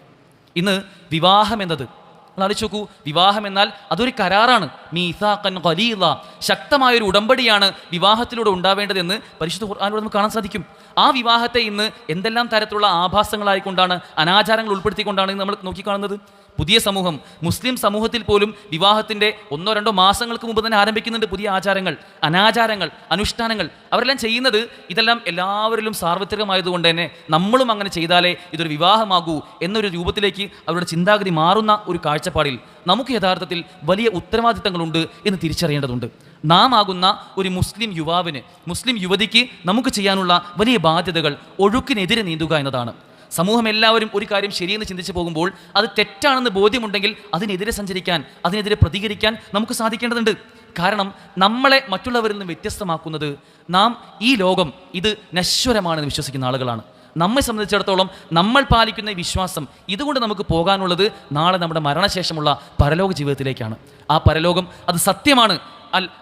ഇന്ന് വിവാഹം എന്നത് നിങ്ങൾ ആലോചിച്ച് നോക്കൂ. വിവാഹം എന്നാൽ അതൊരു കരാറാണ്. മീസാഖൻ ഖലീല, ശക്തമായൊരു ഉടമ്പടിയാണ് വിവാഹത്തിലൂടെ ഉണ്ടാവേണ്ടതെന്ന് പരിശുദ്ധ ഖുർആനിലൂടെ നമുക്ക് കാണാൻ സാധിക്കും. ആ വിവാഹത്തെ ഇന്ന് എന്തെല്ലാം തരത്തിലുള്ള ആഭാസങ്ങളായിക്കൊണ്ടാണ്, അനാചാരങ്ങൾ ഉൾപ്പെടുത്തിക്കൊണ്ടാണ് നമ്മൾ നോക്കിക്കാണുന്നത്. പുതിയ സമൂഹം, മുസ്ലിം സമൂഹത്തിൽ പോലും വിവാഹത്തിൻ്റെ 1-2 മാസങ്ങൾക്ക് മുമ്പ് തന്നെ ആരംഭിക്കുന്നുണ്ട് പുതിയ ആചാരങ്ങൾ, അനാചാരങ്ങൾ, അനുഷ്ഠാനങ്ങൾ. അവരെല്ലാം ചെയ്യുന്നത് ഇതെല്ലാം എല്ലാവരിലും സാർവത്രികമായതുകൊണ്ട് തന്നെ നമ്മളും അങ്ങനെ ചെയ്താലേ ഇതൊരു വിവാഹമാകൂ എന്നൊരു രൂപത്തിലേക്ക് അവരുടെ ചിന്താഗതി മാറുന്ന ഒരു കാഴ്ചപ്പാടിൽ നമുക്ക് യഥാർത്ഥത്തിൽ വലിയ ഉത്തരവാദിത്തങ്ങളുണ്ട് എന്ന് തിരിച്ചറിയേണ്ടതുണ്ട്. നാം ആകുന്ന ഒരു മുസ്ലിം യുവാവിന്, മുസ്ലിം യുവതിക്ക് നമുക്ക് ചെയ്യാനുള്ള വലിയ ബാധ്യതകൾ ഒഴുക്കിനെതിരെ നീന്തുക എന്നതാണ്. സമൂഹം എല്ലാവരും ഒരു കാര്യം ശരിയെന്ന് ചിന്തിച്ചു പോകുമ്പോൾ അത് തെറ്റാണെന്ന് ബോധ്യമുണ്ടെങ്കിൽ അതിനെതിരെ സഞ്ചരിക്കാൻ, അതിനെതിരെ പ്രതികരിക്കാൻ നമുക്ക് സാധിക്കേണ്ടതുണ്ട്. കാരണം നമ്മളെ മറ്റുള്ളവരിൽ നിന്ന് വ്യത്യസ്തമാക്കുന്നത് നാം ഈ ലോകം ഇത് നശ്വരമാണെന്ന് വിശ്വസിക്കുന്ന ആളുകളാണ്. നമ്മെ സംബന്ധിച്ചിടത്തോളം നമ്മൾ പാലിക്കുന്ന വിശ്വാസം, ഇതുകൊണ്ട് നമുക്ക് പോകാനുള്ളത് നാളെ നമ്മുടെ മരണശേഷമുള്ള പരലോക ജീവിതത്തിലേക്കാണ്. ആ പരലോകം അത് സത്യമാണ്.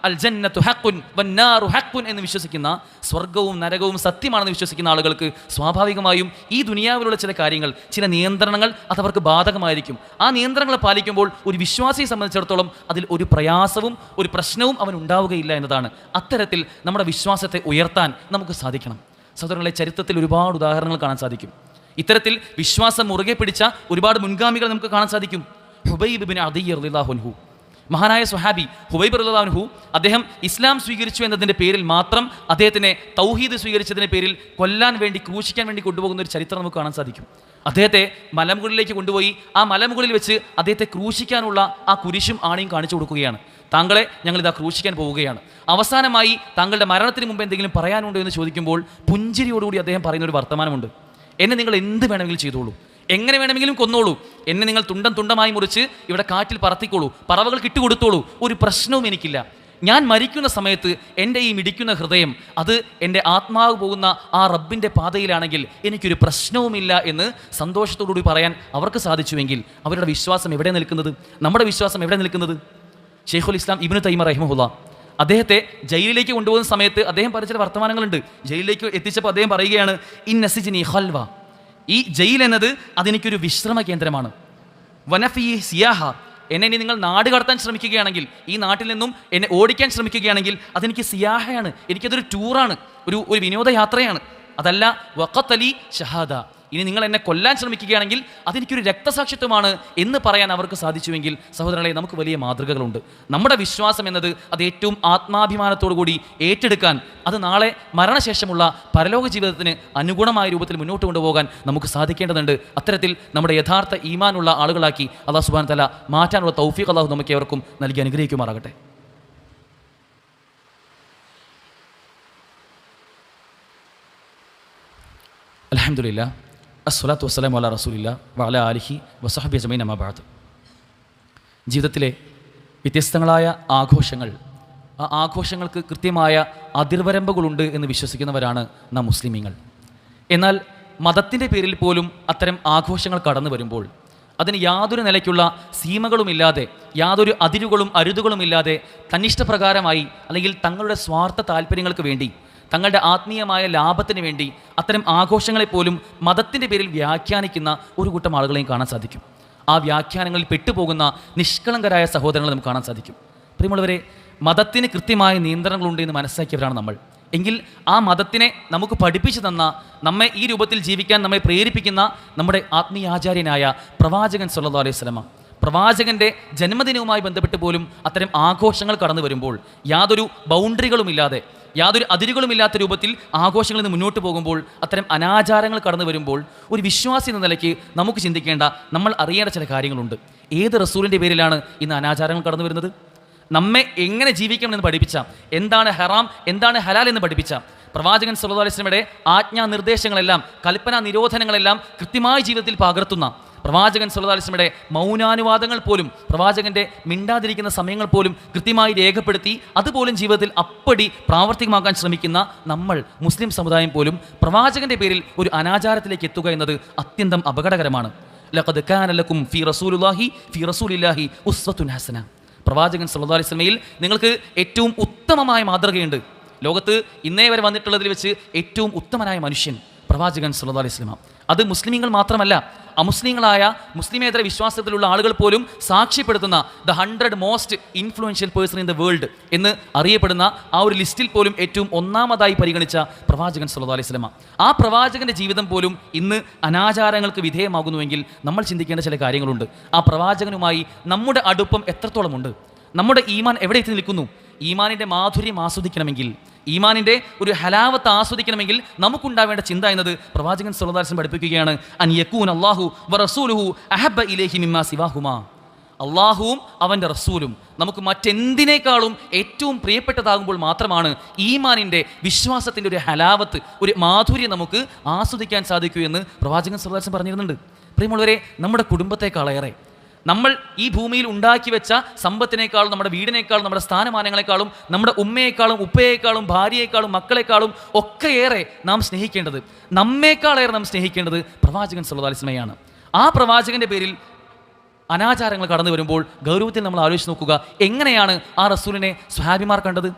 അൽ ജന്നത്തു ഹഖ്കുൻ വന്നാറു ഹഖ്കുൻ എന്ന് വിശ്വസിക്കുന്ന, സ്വർഗവും നരകവും സത്യമാണെന്ന് വിശ്വസിക്കുന്ന ആളുകൾക്ക് സ്വാഭാവികമായും ഈ ദുനിയാവിലുള്ള ചില കാര്യങ്ങൾ, ചില നിയന്ത്രണങ്ങൾ അതവർക്ക് ബാധകമായിരിക്കും. ആ നിയന്ത്രണങ്ങൾ പാലിക്കുമ്പോൾ ഒരു വിശ്വാസിയെ സംബന്ധിച്ചിടത്തോളം അതിൽ ഒരു പ്രയാസവും ഒരു പ്രശ്നവും അവൻ ഉണ്ടാവുകയില്ല എന്നതാണ്. അത്തരത്തിൽ നമ്മുടെ വിശ്വാസത്തെ ഉയർത്താൻ നമുക്ക് സാധിക്കണം. സഹോദരങ്ങളെ, ചരിത്രത്തിൽ ഒരുപാട് ഉദാഹരണങ്ങൾ കാണാൻ സാധിക്കും. ഇത്തരത്തിൽ വിശ്വാസം മുറുകെ പിടിച്ച ഒരുപാട് മുൻഗാമികൾ നമുക്ക് കാണാൻ സാധിക്കും. ഹുബൈബ് ബിൻ അദി റളിയല്ലാഹു അൻഹു, മഹാനായ സ്വഹാബി ഹുബൈബ് റളിയല്ലാഹു അൻഹു, അദ്ദേഹം ഇസ്ലാം സ്വീകരിച്ചു എന്നതിൻ്റെ പേരിൽ മാത്രം അദ്ദേഹത്തിനെ തൗഹീദ് സ്വീകരിച്ചതിൻ്റെ പേരിൽ കൊല്ലാൻ വേണ്ടി, ക്രൂശിക്കാൻ വേണ്ടി കൊണ്ടുപോകുന്ന ഒരു ചരിത്രം നമുക്ക് കാണാൻ സാധിക്കും. അദ്ദേഹത്തെ മലമുകളിലേക്ക് കൊണ്ടുപോയി ആ മലമുകളിൽ വെച്ച് അദ്ദേഹത്തെ ക്രൂശിക്കാനുള്ള ആ കുരിശും ആണിയും കാണിച്ചു കൊടുക്കുകയാണ്. താങ്കളെ ഞങ്ങളിതാ ക്രൂശിക്കാൻ പോവുകയാണ്. അവസാനമായി താങ്കളുടെ മരണത്തിന് മുമ്പ് എന്തെങ്കിലും പറയാനുണ്ടോ എന്ന് ചോദിക്കുമ്പോൾ പുഞ്ചിരിയോടുകൂടി അദ്ദേഹം പറയുന്നൊരു വർത്തമാനമുണ്ട്. എന്നെ നിങ്ങൾ എന്ത് വേണമെങ്കിലും ചെയ്തോളൂ, എങ്ങനെ വേണമെങ്കിലും കൊന്നോളൂ, എന്നെ നിങ്ങൾ തുണ്ടം തുണ്ടമായി മുറിച്ച് ഇവിടെ കാറ്റിൽ പറത്തിക്കോളൂ, പറവകൾ കിട്ടുകൊടുത്തോളൂ, ഒരു പ്രശ്നവും എനിക്കില്ല. ഞാൻ മരിക്കുന്ന സമയത്ത് എൻ്റെ ഈ മിടിക്കുന്ന ഹൃദയം അത് എൻ്റെ ആത്മാവ് പോകുന്ന ആ റബ്ബിൻ്റെ പാതയിലാണെങ്കിൽ എനിക്കൊരു പ്രശ്നവുമില്ല എന്ന് സന്തോഷത്തോടുകൂടി പറയാൻ അവർക്ക് സാധിച്ചുവെങ്കിൽ അവരുടെ വിശ്വാസം എവിടെ നിൽക്കുന്നത്? നമ്മുടെ വിശ്വാസം എവിടെ നിൽക്കുന്നത്? ഷെയ്ഖുൽ ഇസ്ലാം ഇബ്നു തൈമിയ്യ റഹിമഹുല്ലാ അദ്ദേഹത്തെ ജയിലിലേക്ക് കൊണ്ടുപോകുന്ന സമയത്ത് അദ്ദേഹം പറഞ്ഞ ചില വർത്തമാനങ്ങളുണ്ട്. ജയിലിലേക്ക് എത്തിച്ചപ്പോൾ അദ്ദേഹം പറയുകയാണ്, ഇന്ന സിജ്നി ഖൽവ, ഈ ജയിൽ എന്നത് അതെനിക്കൊരു വിശ്രമ കേന്ദ്രമാണ്. വനഫി സിയാഹ, എന്നെ ഇനി നിങ്ങൾ നാട് കടത്താൻ ശ്രമിക്കുകയാണെങ്കിൽ, ഈ നാട്ടിൽ നിന്നും എന്നെ ഓടിക്കാൻ ശ്രമിക്കുകയാണെങ്കിൽ അതെനിക്ക് സിയാഹയാണ്, എനിക്കതൊരു ടൂറാണ്, ഒരു വിനോദയാത്രയാണ്. അതല്ല വഖത്തലി ഷഹാദ, ഇനി നിങ്ങൾ എന്നെ കൊല്ലാൻ ശ്രമിക്കുകയാണെങ്കിൽ അതെനിക്കൊരു രക്തസാക്ഷിത്വമാണ് എന്ന് പറയാൻ അവർക്ക് സാധിച്ചുവെങ്കിൽ സഹോദരങ്ങളെ, നമുക്ക് വലിയ മാതൃകകളുണ്ട്. നമ്മുടെ വിശ്വാസം എന്നത് അത് ഏറ്റവും ആത്മാഭിമാനത്തോടു കൂടി ഏറ്റെടുക്കാൻ, അത് നാളെ മരണശേഷമുള്ള പരലോക ജീവിതത്തിന് അനുഗുണമായ രൂപത്തിൽ മുന്നോട്ട് കൊണ്ടുപോകാൻ നമുക്ക് സാധിക്കേണ്ടതുണ്ട്. അത്തരത്തിൽ നമ്മുടെ യഥാർത്ഥ ഈമാനുള്ള ആളുകളാക്കി അല്ലാഹു സുബ്ഹാനഹു വ തആല മാറ്റാനുള്ള തൗഫീഖ് അല്ലാഹു നമുക്ക് ഏവർക്കും നൽകി അനുഗ്രഹിക്കുമാറാകട്ടെ. അൽഹംദുലില്ലാഹ്, അസ്സലാത്തു വസ്സലാമു അലാ റസൂലില്ലാഹി വഅലാ ആലിഹി വസഹ്ബിഹി അജ്മഈൻ, അമ്മാ ബഅദ്. ജീവിതത്തിലെ വ്യത്യസ്തങ്ങളായ ആഘോഷങ്ങൾ, ആ ആഘോഷങ്ങൾക്ക് കൃത്യമായ അതിർവരമ്പുകളുണ്ട് എന്ന് വിശ്വസിക്കുന്നവരാണ് നാം മുസ്ലിമീങ്ങൾ. എന്നാൽ മതത്തിൻ്റെ പേരിൽ പോലും അത്തരം ആഘോഷങ്ങൾ കടന്നു വരുമ്പോൾ അതിന് യാതൊരു നിലയ്ക്കുള്ള സീമകളുമില്ലാതെ, യാതൊരു അതിരുകളും അരുതുകളുമില്ലാതെ തന്നിഷ്ടപ്രകാരമായി അല്ലെങ്കിൽ തങ്ങളുടെ സ്വാർത്ഥ താല്പര്യങ്ങൾക്ക് വേണ്ടി, തങ്ങളുടെ ആത്മീയമായ ലാഭത്തിന് വേണ്ടി അത്തരം ആഘോഷങ്ങളെപ്പോലും മതത്തിൻ്റെ പേരിൽ വ്യാഖ്യാനിക്കുന്ന ഒരു കൂട്ടം ആളുകളെയും കാണാൻ സാധിക്കും. ആ വ്യാഖ്യാനങ്ങളിൽ പെട്ടുപോകുന്ന നിഷ്കളങ്കരായ സഹോദരങ്ങളെ നമുക്ക് കാണാൻ സാധിക്കും. പ്രിയമുള്ളവരെ, മതത്തിന് കൃത്യമായ നിയന്ത്രണങ്ങളുണ്ട് എന്ന് മനസ്സിലാക്കിയവരാണ് നമ്മൾ. എങ്കിൽ ആ മതത്തിനെ നമുക്ക് പഠിപ്പിച്ചു തന്ന, നമ്മെ ഈ രൂപത്തിൽ ജീവിക്കാൻ നമ്മെ പ്രേരിപ്പിക്കുന്ന നമ്മുടെ ആത്മീയാചാര്യനായ പ്രവാചകൻ സല്ലല്ലാഹു അലൈഹി വസല്ലം, പ്രവാചകൻ്റെ ജന്മദിനവുമായി ബന്ധപ്പെട്ട് പോലും അത്തരം ആഘോഷങ്ങൾ കടന്നു വരുമ്പോൾ യാതൊരു ബൗണ്ടറികളുമില്ലാതെ, യാതൊരു അതിരുകളുമില്ലാത്ത രൂപത്തിൽ ആഘോഷങ്ങളിൽ നിന്ന് മുന്നോട്ട് പോകുമ്പോൾ, അത്തരം അനാചാരങ്ങൾ കടന്നു വരുമ്പോൾ ഒരു വിശ്വാസി എന്ന നിലയ്ക്ക് നമുക്ക് ചിന്തിക്കേണ്ട, നമ്മൾ അറിയേണ്ട ചില കാര്യങ്ങളുണ്ട്. ഏത് റസൂലിൻ്റെ പേരിലാണ് ഇന്ന് അനാചാരങ്ങൾ കടന്നു വരുന്നത്? നമ്മെ എങ്ങനെ ജീവിക്കണമെന്ന് പഠിപ്പിച്ച, എന്താണ് ഹറാം എന്താണ് ഹലാൽ എന്ന് പഠിപ്പിച്ച പ്രവാചകൻ സല്ലല്ലാഹു അലൈഹി വസല്ലമയുടെ ആജ്ഞാനിർദ്ദേശങ്ങളെല്ലാം, കൽപ്പനാ നിരോധനങ്ങളെല്ലാം കൃത്യമായി ജീവിതത്തിൽ പകർത്തുന്ന പ്രവാചകൻ സല്ലല്ലാഹു അലൈഹി വസല്ലമയുടെ മൗനാനുവാദങ്ങൾ പോലും, പ്രവാചകന്റെ മിണ്ടാതിരിക്കുന്ന സമയങ്ങൾ പോലും കൃത്യമായി രേഖപ്പെടുത്തി അതുപോലും ജീവിതത്തിൽ അപ്പടി പ്രാവർത്തികമാക്കാൻ ശ്രമിക്കുന്ന നമ്മൾ മുസ്ലിം സമുദായം പോലും പ്രവാചകന്റെ പേരിൽ ഒരു അനാചാരത്തിലേക്ക് എത്തുക എന്നത് അത്യന്തം അപകടകരമാണ്. ലഖദ് കാന ലക്കും ഫീ റസൂലില്ലാഹി ഉസ്വത്തുൻ ഹസന. പ്രവാചകൻ സല്ലല്ലാഹു അലൈഹി വസല്ലമയിൽ നിങ്ങൾക്ക് ഏറ്റവും ഉത്തമമായ മാതൃകയുണ്ട്. ലോകത്ത് ഇന്നേ വരെ വന്നിട്ടുള്ളതിൽ വെച്ച് ഏറ്റവും ഉത്തമനായ മനുഷ്യൻ പ്രവാചകൻ സല്ലല്ലാഹു അലൈഹി വസല്ലം. അത് മുസ്ലിമീങ്ങൾ മാത്രമല്ല, അമുസ്ലിങ്ങളായ മുസ്ലിമേതര വിശ്വാസത്തിലുള്ള ആളുകൾ പോലും സാക്ഷ്യപ്പെടുത്തുന്ന the 100 most influential person in the world എന്ന് അറിയപ്പെടുന്ന ആ ഒരു ലിസ്റ്റിൽ പോലും ഏറ്റവും ഒന്നാമതായി പരിഗണിച്ച പ്രവാചകൻ സല്ലല്ലാഹു അലൈഹി വസല്ലം. ആ പ്രവാചകന്റെ ജീവിതം പോലും ഇന്ന് അനാചാരങ്ങൾക്ക് വിധേയമാകുന്നുവെങ്കിൽ നമ്മൾ ചിന്തിക്കേണ്ട ചില കാര്യങ്ങളുണ്ട്. ആ പ്രവാചകനുമായി നമ്മുടെ അടുപ്പം എത്രത്തോളമുണ്ട്? നമ്മുടെ ഈമാൻ എവിടെ എത്തി നിൽക്കുന്നു? ഈമാനിൻ്റെ മാധുര്യം ആസ്വദിക്കണമെങ്കിൽ, ഈമാനിൻ്റെ ഒരു ഹലാവത്ത് ആസ്വദിക്കണമെങ്കിൽ നമുക്കുണ്ടാവേണ്ട ചിന്ത എന്നത് പ്രവാചകൻ സല്ലല്ലാഹു അലൈഹി വസല്ലം പഠിപ്പിക്കുകയാണ്. അൻ യകൂന അല്ലാഹു വ റസൂലുഹു അഹബ്ബ ഇലൈഹി മിമ്മാ സിവാഹുമാ. അള്ളാഹുവും അവൻ്റെ റസൂലും നമുക്ക് മറ്റെന്തിനേക്കാളും ഏറ്റവും പ്രിയപ്പെട്ടതാകുമ്പോൾ മാത്രമാണ് ഈമാനിൻ്റെ, വിശ്വാസത്തിൻ്റെ ഒരു ഹലാവത്ത്, ഒരു മാധുര്യം നമുക്ക് ആസ്വദിക്കാൻ സാധിക്കൂ എന്ന് പ്രവാചകൻ സല്ലല്ലാഹു അലൈഹി വസല്ലം പറഞ്ഞിരുന്നുണ്ട്. പ്രിയമുള്ളവരെ, നമ്മുടെ കുടുംബത്തെക്കാളേറെ, നമ്മൾ ഈ ഭൂമിയിൽ ഉണ്ടാക്കി വെച്ച സമ്പത്തിനേക്കാളും, നമ്മുടെ വീടിനേക്കാളും, നമ്മുടെ സ്ഥാനമാനങ്ങളെക്കാളും, നമ്മുടെ ഉമ്മയേക്കാളും ഉപ്പയേക്കാളും ഭാര്യയെക്കാളും മക്കളെക്കാളും ഒക്കെയേറെ നാം സ്നേഹിക്കേണ്ടത്, നമ്മേക്കാളേറെ നാം സ്നേഹിക്കേണ്ടത് പ്രവാചകൻ സല്ലല്ലാഹു അലൈഹി വസല്ലമയാണ്. ആ പ്രവാചകന്റെ പേരിൽ അനാചാരങ്ങൾ കടന്നു വരുമ്പോൾ ഗൗരവത്തിൽ നമ്മൾ ആലോചിച്ച് നോക്കുക, എങ്ങനെയാണ് ആ റസൂലിനെ സ്വഹാബിമാർ കണ്ടത്?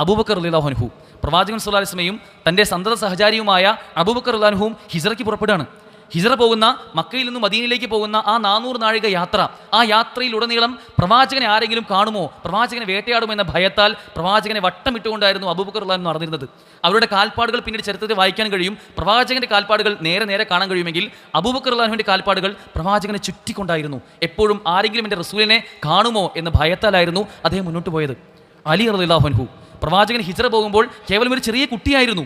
അബൂബക്കർ റളിയല്ലാഹു അൻഹു, പ്രവാചകൻ സല്ലല്ലാഹു അലൈഹി വസല്ലമയും തൻ്റെ സന്തത സഹചാരിയുമായ അബൂബക്കർ റളിയല്ലാഹു അൻഹുവും ഹിജ്റയ്ക്ക് പുറപ്പെടുകയാണ്. ഹിജ്റ പോകുന്ന, മക്കയിൽ നിന്നും മദീനയിലേക്ക് പോകുന്ന ആ 400 നാഴിക യാത്ര, ആ യാത്രയിലുടനീളം പ്രവാചകനെ ആരെങ്കിലും കാണുമോ, പ്രവാചകനെ വേട്ടയാടുമോ എന്ന ഭയത്താൽ പ്രവാചകനെ വട്ടമിട്ടുകൊണ്ടായിരുന്നു അബൂബക്കർ റളിയല്ലാഹു അൻഹു നടന്നിരുന്നത്. അവരുടെ കാൽപ്പാടുകൾ പിന്നീട് ചരിത്രത്തിൽ വായിക്കാൻ കഴിയും. പ്രവാചകന്റെ കാൽപ്പാടുകൾ നേരെ കാണാൻ കഴിയുമെങ്കിൽ അബൂബക്കർ റളിയല്ലാഹു അൻഹുവിൻ്റെ കാൽപ്പാടുകൾ പ്രവാചകനെ ചുറ്റിക്കൊണ്ടായിരുന്നു. എപ്പോഴും ആരെങ്കിലും എൻ്റെ റസൂലിനെ കാണുമോ എന്ന ഭയത്താലായിരുന്നു അദ്ദേഹം മുന്നോട്ട് പോയത്. അലി റളിയല്ലാഹു അൻഹു പ്രവാചകൻ ഹിജ്റ പോകുമ്പോൾ കേവലം ഒരു ചെറിയ കുട്ടിയായിരുന്നു.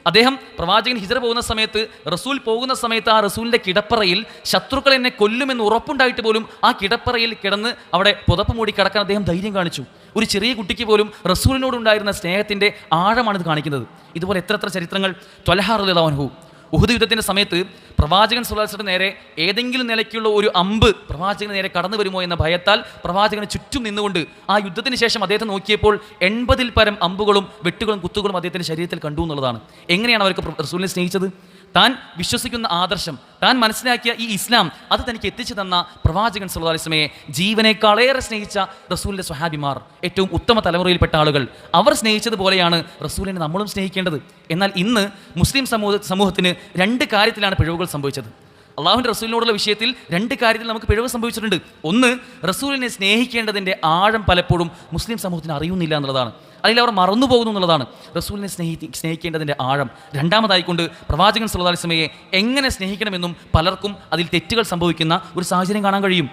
അദ്ദേഹം പ്രവാചകൻ ഹിജ്റ പോകുന്ന സമയത്ത്, റസൂൽ പോകുന്ന സമയത്ത് ആ റസൂലിൻ്റെ കിടപ്പറയിൽ ശത്രുക്കൾ എന്നെ കൊല്ലുമെന്ന് ഉറപ്പുണ്ടായിട്ട് പോലും ആ കിടപ്പറയിൽ കിടന്ന് അവിടെ പുതപ്പ് മൂടി കിടക്കാൻ അദ്ദേഹം ധൈര്യം കാണിച്ചു. ഒരു ചെറിയ കുട്ടിക്ക് പോലും റസൂലിനോടുണ്ടായിരുന്ന സ്നേഹത്തിൻ്റെ ആഴമാണിത് കാണിക്കുന്നത്. ഇതുപോലെ എത്ര ചരിത്രങ്ങൾ. ത്വൽഹ റളിയല്ലാഹു അൻഹു ഉഹുദ് യുദ്ധത്തിൻ്റെ സമയത്ത് പ്രവാചകൻ സല്ലല്ലാഹു അലൈഹി വസല്ലം നേരെ ഏതെങ്കിലും നിലയ്ക്കുള്ള ഒരു അമ്പ് പ്രവാചകന് നേരെ കടന്നു വരുമോ എന്ന ഭയത്താൽ പ്രവാചകന് ചുറ്റും നിന്നുകൊണ്ട് ആ യുദ്ധത്തിന് ശേഷം അദ്ദേഹത്തെ നോക്കിയപ്പോൾ 80-ൽ പരം അമ്പുകളും വെട്ടുകളും കുത്തുകളും അദ്ദേഹത്തിൻ്റെ ശരീരത്തിൽ കണ്ടു എന്നുള്ളതാണ്. എങ്ങനെയാണ് അവർക്ക് റസൂലിനെ സ്നേഹിച്ചത്? താൻ വിശ്വസിക്കുന്ന ആദർശം, താൻ മനസ്സിലാക്കിയ ഈ ഇസ്ലാം, അത് തനിക്ക് എത്തിച്ചു തന്ന പ്രവാചകൻ സല്ലല്ലാഹു അലൈഹി വസല്ലമയെ ജീവനേക്കാളേറെ സ്നേഹിച്ച റസൂലിൻ്റെ സ്വഹാബിമാർ, ഏറ്റവും ഉത്തമ തലമുറയിൽപ്പെട്ട ആളുകൾ, അവർ സ്നേഹിച്ചതുപോലെയാണ് റസൂലിനെ നമ്മളും സ്നേഹിക്കേണ്ടത്. എന്നാൽ ഇന്ന് മുസ്ലിം സമൂഹത്തിന് 2 കാര്യത്തിലാണ് പിഴവുകൾ സംഭവിച്ചത്. അള്ളാഹുവിൻ്റെ റസൂലിനോടുള്ള വിഷയത്തിൽ 2 കാര്യത്തിൽ നമുക്ക് പിഴവ് സംഭവിച്ചിട്ടുണ്ട്. ഒന്ന്, റസൂലിനെ സ്നേഹിക്കേണ്ടതിൻ്റെ ആഴം പലപ്പോഴും മുസ്ലിം സമൂഹത്തിന് അറിയുന്നില്ല എന്നുള്ളതാണ്, അല്ലെങ്കിൽ അവർ മറന്നു പോകുന്നു എന്നുള്ളതാണ് റസൂലിനെ സ്നേഹിക്കേണ്ടതിൻ്റെ ആഴം. രണ്ടാമതായിക്കൊണ്ട് പ്രവാചകൻ സല്ലല്ലാഹു അലൈഹി വസല്ലമയെ എങ്ങനെ സ്നേഹിക്കണമെന്നും പലർക്കും അതിൽ തെറ്റുകൾ സംഭവിക്കുന്ന ഒരു സാഹചര്യം കാണാൻ കഴിയും.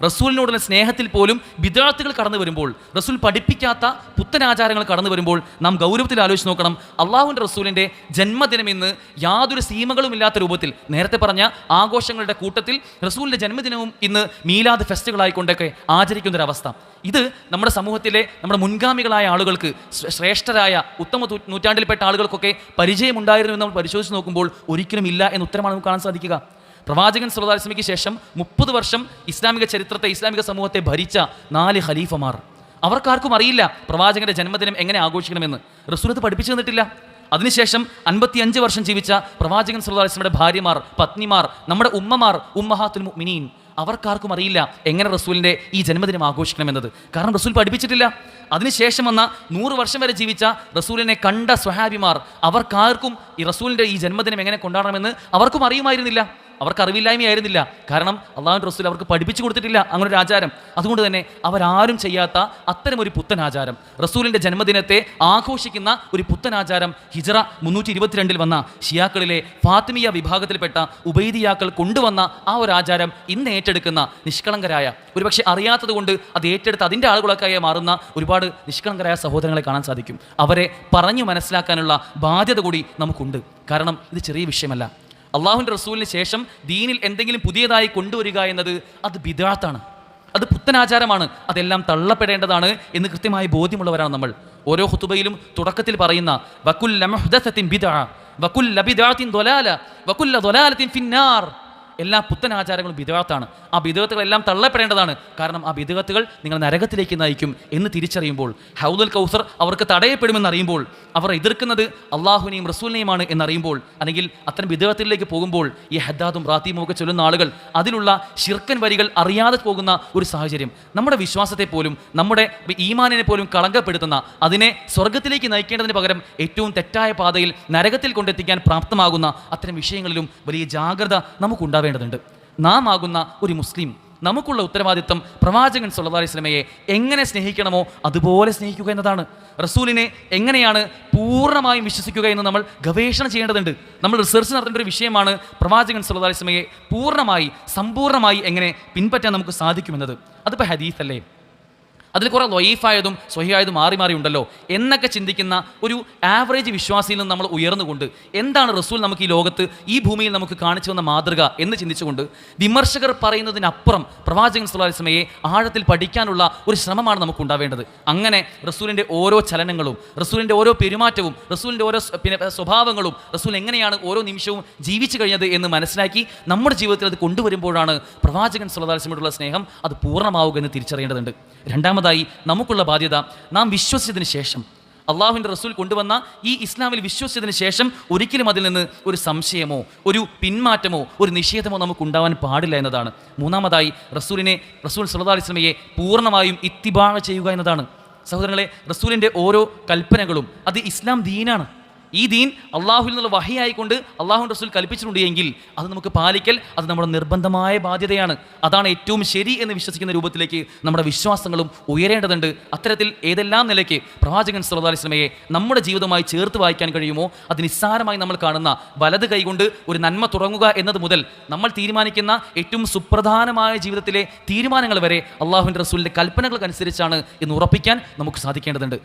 റസൂലിനോടുള്ള സ്നേഹത്തിൽ പോലും ബിദ്അത്തുകൾ കടന്നു വരുമ്പോൾ, റസൂൽ പഠിപ്പിക്കാത്ത പുത്തനാചാരങ്ങൾ കടന്നു വരുമ്പോൾ നാം ഗൗരവത്തിൽ ആലോചിച്ച് നോക്കണം. അള്ളാഹുവിൻ്റെ റസൂലിൻ്റെ ജന്മദിനം ഇന്ന് യാതൊരു സീമകളുമില്ലാത്ത രൂപത്തിൽ, നേരത്തെ പറഞ്ഞ ആഘോഷങ്ങളുടെ കൂട്ടത്തിൽ റസൂലിൻ്റെ ജന്മദിനവും ഇന്ന് മീലാദ് ഫെസ്റ്റുകളായിക്കൊണ്ടൊക്കെ ആചരിക്കുന്നൊരവസ്ഥ. ഇത് നമ്മുടെ സമൂഹത്തിലെ നമ്മുടെ മുൻഗാമികളായ ആളുകൾക്ക്, ശ്രേഷ്ഠരായ ഉത്തമ നൂറ്റാണ്ടിൽപ്പെട്ട ആളുകൾക്കൊക്കെ പരിചയമുണ്ടായിരുന്നു എന്ന് നമ്മൾ പരിശോധിച്ച് നോക്കുമ്പോൾ ഒരിക്കലും ഇല്ല എന്ന ഉത്തരമാണ് നമുക്ക് കാണാൻ സാധിക്കുക. പ്രവാചകൻ സല്ലല്ലാഹു അലൈഹി വസല്ലമയ്ക്ക് ശേഷം 30 വർഷം ഇസ്ലാമിക ചരിത്രത്തെ, ഇസ്ലാമിക സമൂഹത്തെ ഭരിച്ച 4 ഖലീഫമാർ, അവർക്കാർക്കും അറിയില്ല പ്രവാചകന്റെ ജന്മദിനം എങ്ങനെ ആഘോഷിക്കണമെന്ന്. റസൂൽ അത് പഠിപ്പിച്ചു തന്നിട്ടില്ല. അതിനുശേഷം 55 വർഷം ജീവിച്ച പ്രവാചകൻ സല്ലല്ലാഹു അലൈഹി വസല്ലമയുടെ ഭാര്യമാർ, പത്നിമാർ, നമ്മുടെ ഉമ്മമാർ, ഉമ്മഹാത്തുൽ മുഅ്മിനീൻ, അവർക്കാർക്കും അറിയില്ല എങ്ങനെ റസൂലിൻ്റെ ഈ ജന്മദിനം ആഘോഷിക്കണമെന്നത്. കാരണം റസൂൽ പഠിപ്പിച്ചിട്ടില്ല. അതിനുശേഷം വന്ന 100 വർഷം വരെ ജീവിച്ച റസൂലിനെ കണ്ട സ്വഹാബിമാർ, അവർക്കാർക്കും ഈ റസൂലിൻ്റെ ഈ ജന്മദിനം എങ്ങനെ കൊണ്ടാടണമെന്ന് അവർക്കും അറിയുമായിരുന്നില്ല. അവർക്ക് അറിവില്ലായ്മയായിരുന്നില്ല. കാരണം അള്ളാഹുവിൻ്റെ റസൂൽ അവർക്ക് പഠിപ്പിച്ചു കൊടുത്തിട്ടില്ല അങ്ങനെ ഒരു ആചാരം. അതുകൊണ്ട് തന്നെ അവരാരും ചെയ്യാത്ത അത്തരമൊരു പുത്തൻ ആചാരം, റസൂലിൻ്റെ ജന്മദിനത്തെ ആഘോഷിക്കുന്ന ഒരു പുത്തൻ ആചാരം ഹിജ്റ 322 വന്ന ഷിയാക്കളിലെ ഫാത്തിമിയ വിഭാഗത്തിൽപ്പെട്ട ഉബൈദിയാക്കൾ കൊണ്ടുവന്ന ആ ഒരു ആചാരം ഇന്ന് ഏറ്റെടുക്കുന്ന നിഷ്കളങ്കരായ, ഒരുപക്ഷെ അറിയാത്തത് കൊണ്ട് അത് ഏറ്റെടുത്ത് അതിൻ്റെ ആളുകളൊക്കെ മാറുന്ന ഒരുപാട് നിഷ്കളങ്കരായ സഹോദരങ്ങളെ കാണാൻ സാധിക്കും. അവരെ പറഞ്ഞു മനസ്സിലാക്കാനുള്ള ബാധ്യത കൂടി നമുക്കുണ്ട്. കാരണം ഇത് ചെറിയ വിഷയമല്ല. അള്ളാഹുവിൻ്റെ റസൂലിന് ശേഷം ദീനിൽ എന്തെങ്കിലും പുതിയതായി കൊണ്ടുവരിക എന്നത് അത് ബിദ്അത്താണ്. അത് പുത്തനാചാരമാണ്, അതെല്ലാം തള്ളപ്പെടേണ്ടതാണ് എന്ന് കൃത്യമായി ബോധ്യമുള്ളവരാണ് നമ്മൾ. ഓരോ ഖുതുബയിലും തുടക്കത്തിൽ പറയുന്ന വകുല്ല മുഹ്ദസത്തിൻ ബിദ്അ വകുല്ല ബിദ്അത്തിൻ ദലാല വകുല്ല ദലാലത്തിൻ ഫിന്നാർ, എല്ലാ പുത്തനാചാരങ്ങളും ബിദ്അത്താണ്. ആ ബിദ്അത്തുകളെല്ലാം തള്ളപ്പെടേണ്ടതാണ്. കാരണം ആ ബിദ്അത്തുകൾ നിങ്ങൾ നരകത്തിലേക്ക് നയിക്കും എന്ന് തിരിച്ചറിയുമ്പോൾ, ഹൗദുൽ കൗസർ അവർക്ക് തടയപ്പെടുമെന്ന് അറിയുമ്പോൾ, അവർ എതിർക്കുന്നത് അള്ളാഹുവിനെയും റസൂലിനെയുമാണ് എന്നറിയുമ്പോൾ, അല്ലെങ്കിൽ അത്തരം ബിദ്അത്തിലേക്ക് പോകുമ്പോൾ ഈ ഹദ്ദാദും റാത്തീമും ഒക്കെ ചൊല്ലുന്ന ആളുകൾ അതിലുള്ള ശിർക്കൻ വരികൾ അറിയാതെ പോകുന്ന ഒരു സാഹചര്യം, നമ്മുടെ വിശ്വാസത്തെ പോലും നമ്മുടെ ഈമാനിനെ പോലും കളങ്കപ്പെടുത്തുന്ന, അതിനെ സ്വർഗത്തിലേക്ക് നയിക്കേണ്ടതിന് പകരം ഏറ്റവും തെറ്റായ പാതയിൽ നരകത്തിൽ കൊണ്ടെത്തിക്കാൻ പ്രാപ്തമാകുന്ന അത്തരം വിഷയങ്ങളിലും വലിയ ജാഗ്രത നമുക്കുണ്ടാവേണ്ടതുണ്ട്. നാം ആകുന്ന ഒരു മുസ്ലിം, നമുക്കുള്ള ഉത്തരവാദിത്വം പ്രവാചകൻ സല്ലല്ലാഹു അലൈഹി വസല്ലമയെ എങ്ങനെ സ്നേഹിക്കണമോ അതുപോലെ സ്നേഹിക്കുക എന്നതാണ്. റസൂലിനെ എങ്ങനെയാണ് പൂർണ്ണമായും വിശ്വസിക്കുക എന്ന് നമ്മൾ ഗവേഷണം ചെയ്യേണ്ടതുണ്ട്. നമ്മൾ റിസർച്ച് നടത്തേണ്ട ഒരു വിഷയമാണ് പ്രവാചകൻ സല്ലല്ലാഹു അലൈഹി വസല്ലമയെ പൂർണ്ണമായി സമ്പൂർണ്ണമായി എങ്ങനെ പിൻപറ്റാൻ നമുക്ക് സാധിക്കുമെന്നത്. അതിപ്പോൾ ഹദീസ് അല്ലേ, അതിൽ കുറേ ലൊയീഫായതും സ്വഹിയായതും മാറി മാറി ഉണ്ടല്ലോ എന്നൊക്കെ ചിന്തിക്കുന്ന ഒരു ആവറേജ് വിശ്വാസിയിൽ നിന്ന് നമ്മൾ ഉയർന്നുകൊണ്ട് എന്താണ് റസൂൽ നമുക്ക് ഈ ലോകത്ത് ഈ ഭൂമിയിൽ നമുക്ക് കാണിച്ചു വന്ന മാതൃക എന്ന് ചിന്തിച്ചുകൊണ്ട് വിമർശകർ പറയുന്നതിനപ്പുറം പ്രവാചകൻ സല്ലല്ലാഹു അലൈഹി വസല്ലമയെ ആഴത്തിൽ പഠിക്കാനുള്ള ഒരു ശ്രമമാണ് നമുക്ക് ഉണ്ടാവേണ്ടത്. അങ്ങനെ റസൂലിൻ്റെ ഓരോ ചലനങ്ങളും, റസൂലിൻ്റെ ഓരോ പെരുമാറ്റവും, റസൂലിൻ്റെ ഓരോ സ്വഭാവങ്ങളും, റസൂൽ എങ്ങനെയാണ് ഓരോ നിമിഷവും ജീവിച്ചു കഴിഞ്ഞത് എന്ന് മനസ്സിലാക്കി നമ്മുടെ ജീവിതത്തിൽ അത് കൊണ്ടുവരുമ്പോഴാണ് പ്രവാചകൻ സല്ലല്ലാഹു അലൈഹി വസല്ലമയോടുള്ള സ്നേഹം അത് പൂർണ്ണമാവുക എന്ന് തിരിച്ചറിയേണ്ടതുണ്ട്. രണ്ടാമതായി നമുക്കുള്ള ബാധ്യത, നാം വിശ്വസിച്ചതിന് ശേഷം, അള്ളാഹുവിൻ്റെ റസൂൽ കൊണ്ടുവന്ന ഈ ഇസ്ലാമിൽ വിശ്വസിച്ചതിന് ശേഷം ഒരിക്കലും അതിൽ നിന്ന് ഒരു സംശയമോ ഒരു പിന്മാറ്റമോ ഒരു നിഷേധമോ നമുക്ക് ഉണ്ടാവാൻ പാടില്ല എന്നതാണ്. മൂന്നാമതായി റസൂൽ സല്ലല്ലാഹു അലൈഹി വസല്ലമയെ പൂർണ്ണമായും ഇത്തിബാ ചെയ്യുക എന്നതാണ്. സഹോദരങ്ങളെ, റസൂലിൻ്റെ ഓരോ കൽപ്പനകളും അത് ഇസ്ലാം ദീനാണ്. ഈ ദീൻ അള്ളാഹുവിൽ നിന്നുള്ള വഹിയായിക്കൊണ്ട് അള്ളാഹുവിൻ്റെ റസൂൽ കൽപ്പിച്ചിട്ടുണ്ട് എങ്കിൽ അത് നമുക്ക് പാലിക്കൽ അത് നമ്മുടെ നിർബന്ധമായ ബാധ്യതയാണ്. അതാണ് ഏറ്റവും ശരി എന്ന് വിശ്വസിക്കുന്ന രൂപത്തിലേക്ക് നമ്മുടെ വിശ്വാസങ്ങളും ഉയരേണ്ടതുണ്ട്. അത്തരത്തിൽ ഏതെല്ലാം നിലയ്ക്ക് പ്രവാചകൻ സല്ലല്ലാഹു അലൈഹി വസല്ലമയെ നമ്മുടെ ജീവിതവുമായി ചേർത്ത് വായിക്കാൻ കഴിയുമോ, അത് നിസ്സാരമായി നമ്മൾ കാണുന്ന വലത് കൈകൊണ്ട് ഒരു നന്മ തുടങ്ങുക എന്നത് മുതൽ നമ്മൾ തീരുമാനിക്കുന്ന ഏറ്റവും സുപ്രധാനമായ ജീവിതത്തിലെ തീരുമാനങ്ങൾ വരെ അള്ളാഹുവിൻ്റെ റസൂലിൻ്റെ കൽപ്പനകൾക്കനുസരിച്ചാണ് എന്ന് ഉറപ്പിക്കാൻ നമുക്ക് സാധിക്കേണ്ടതുണ്ട്.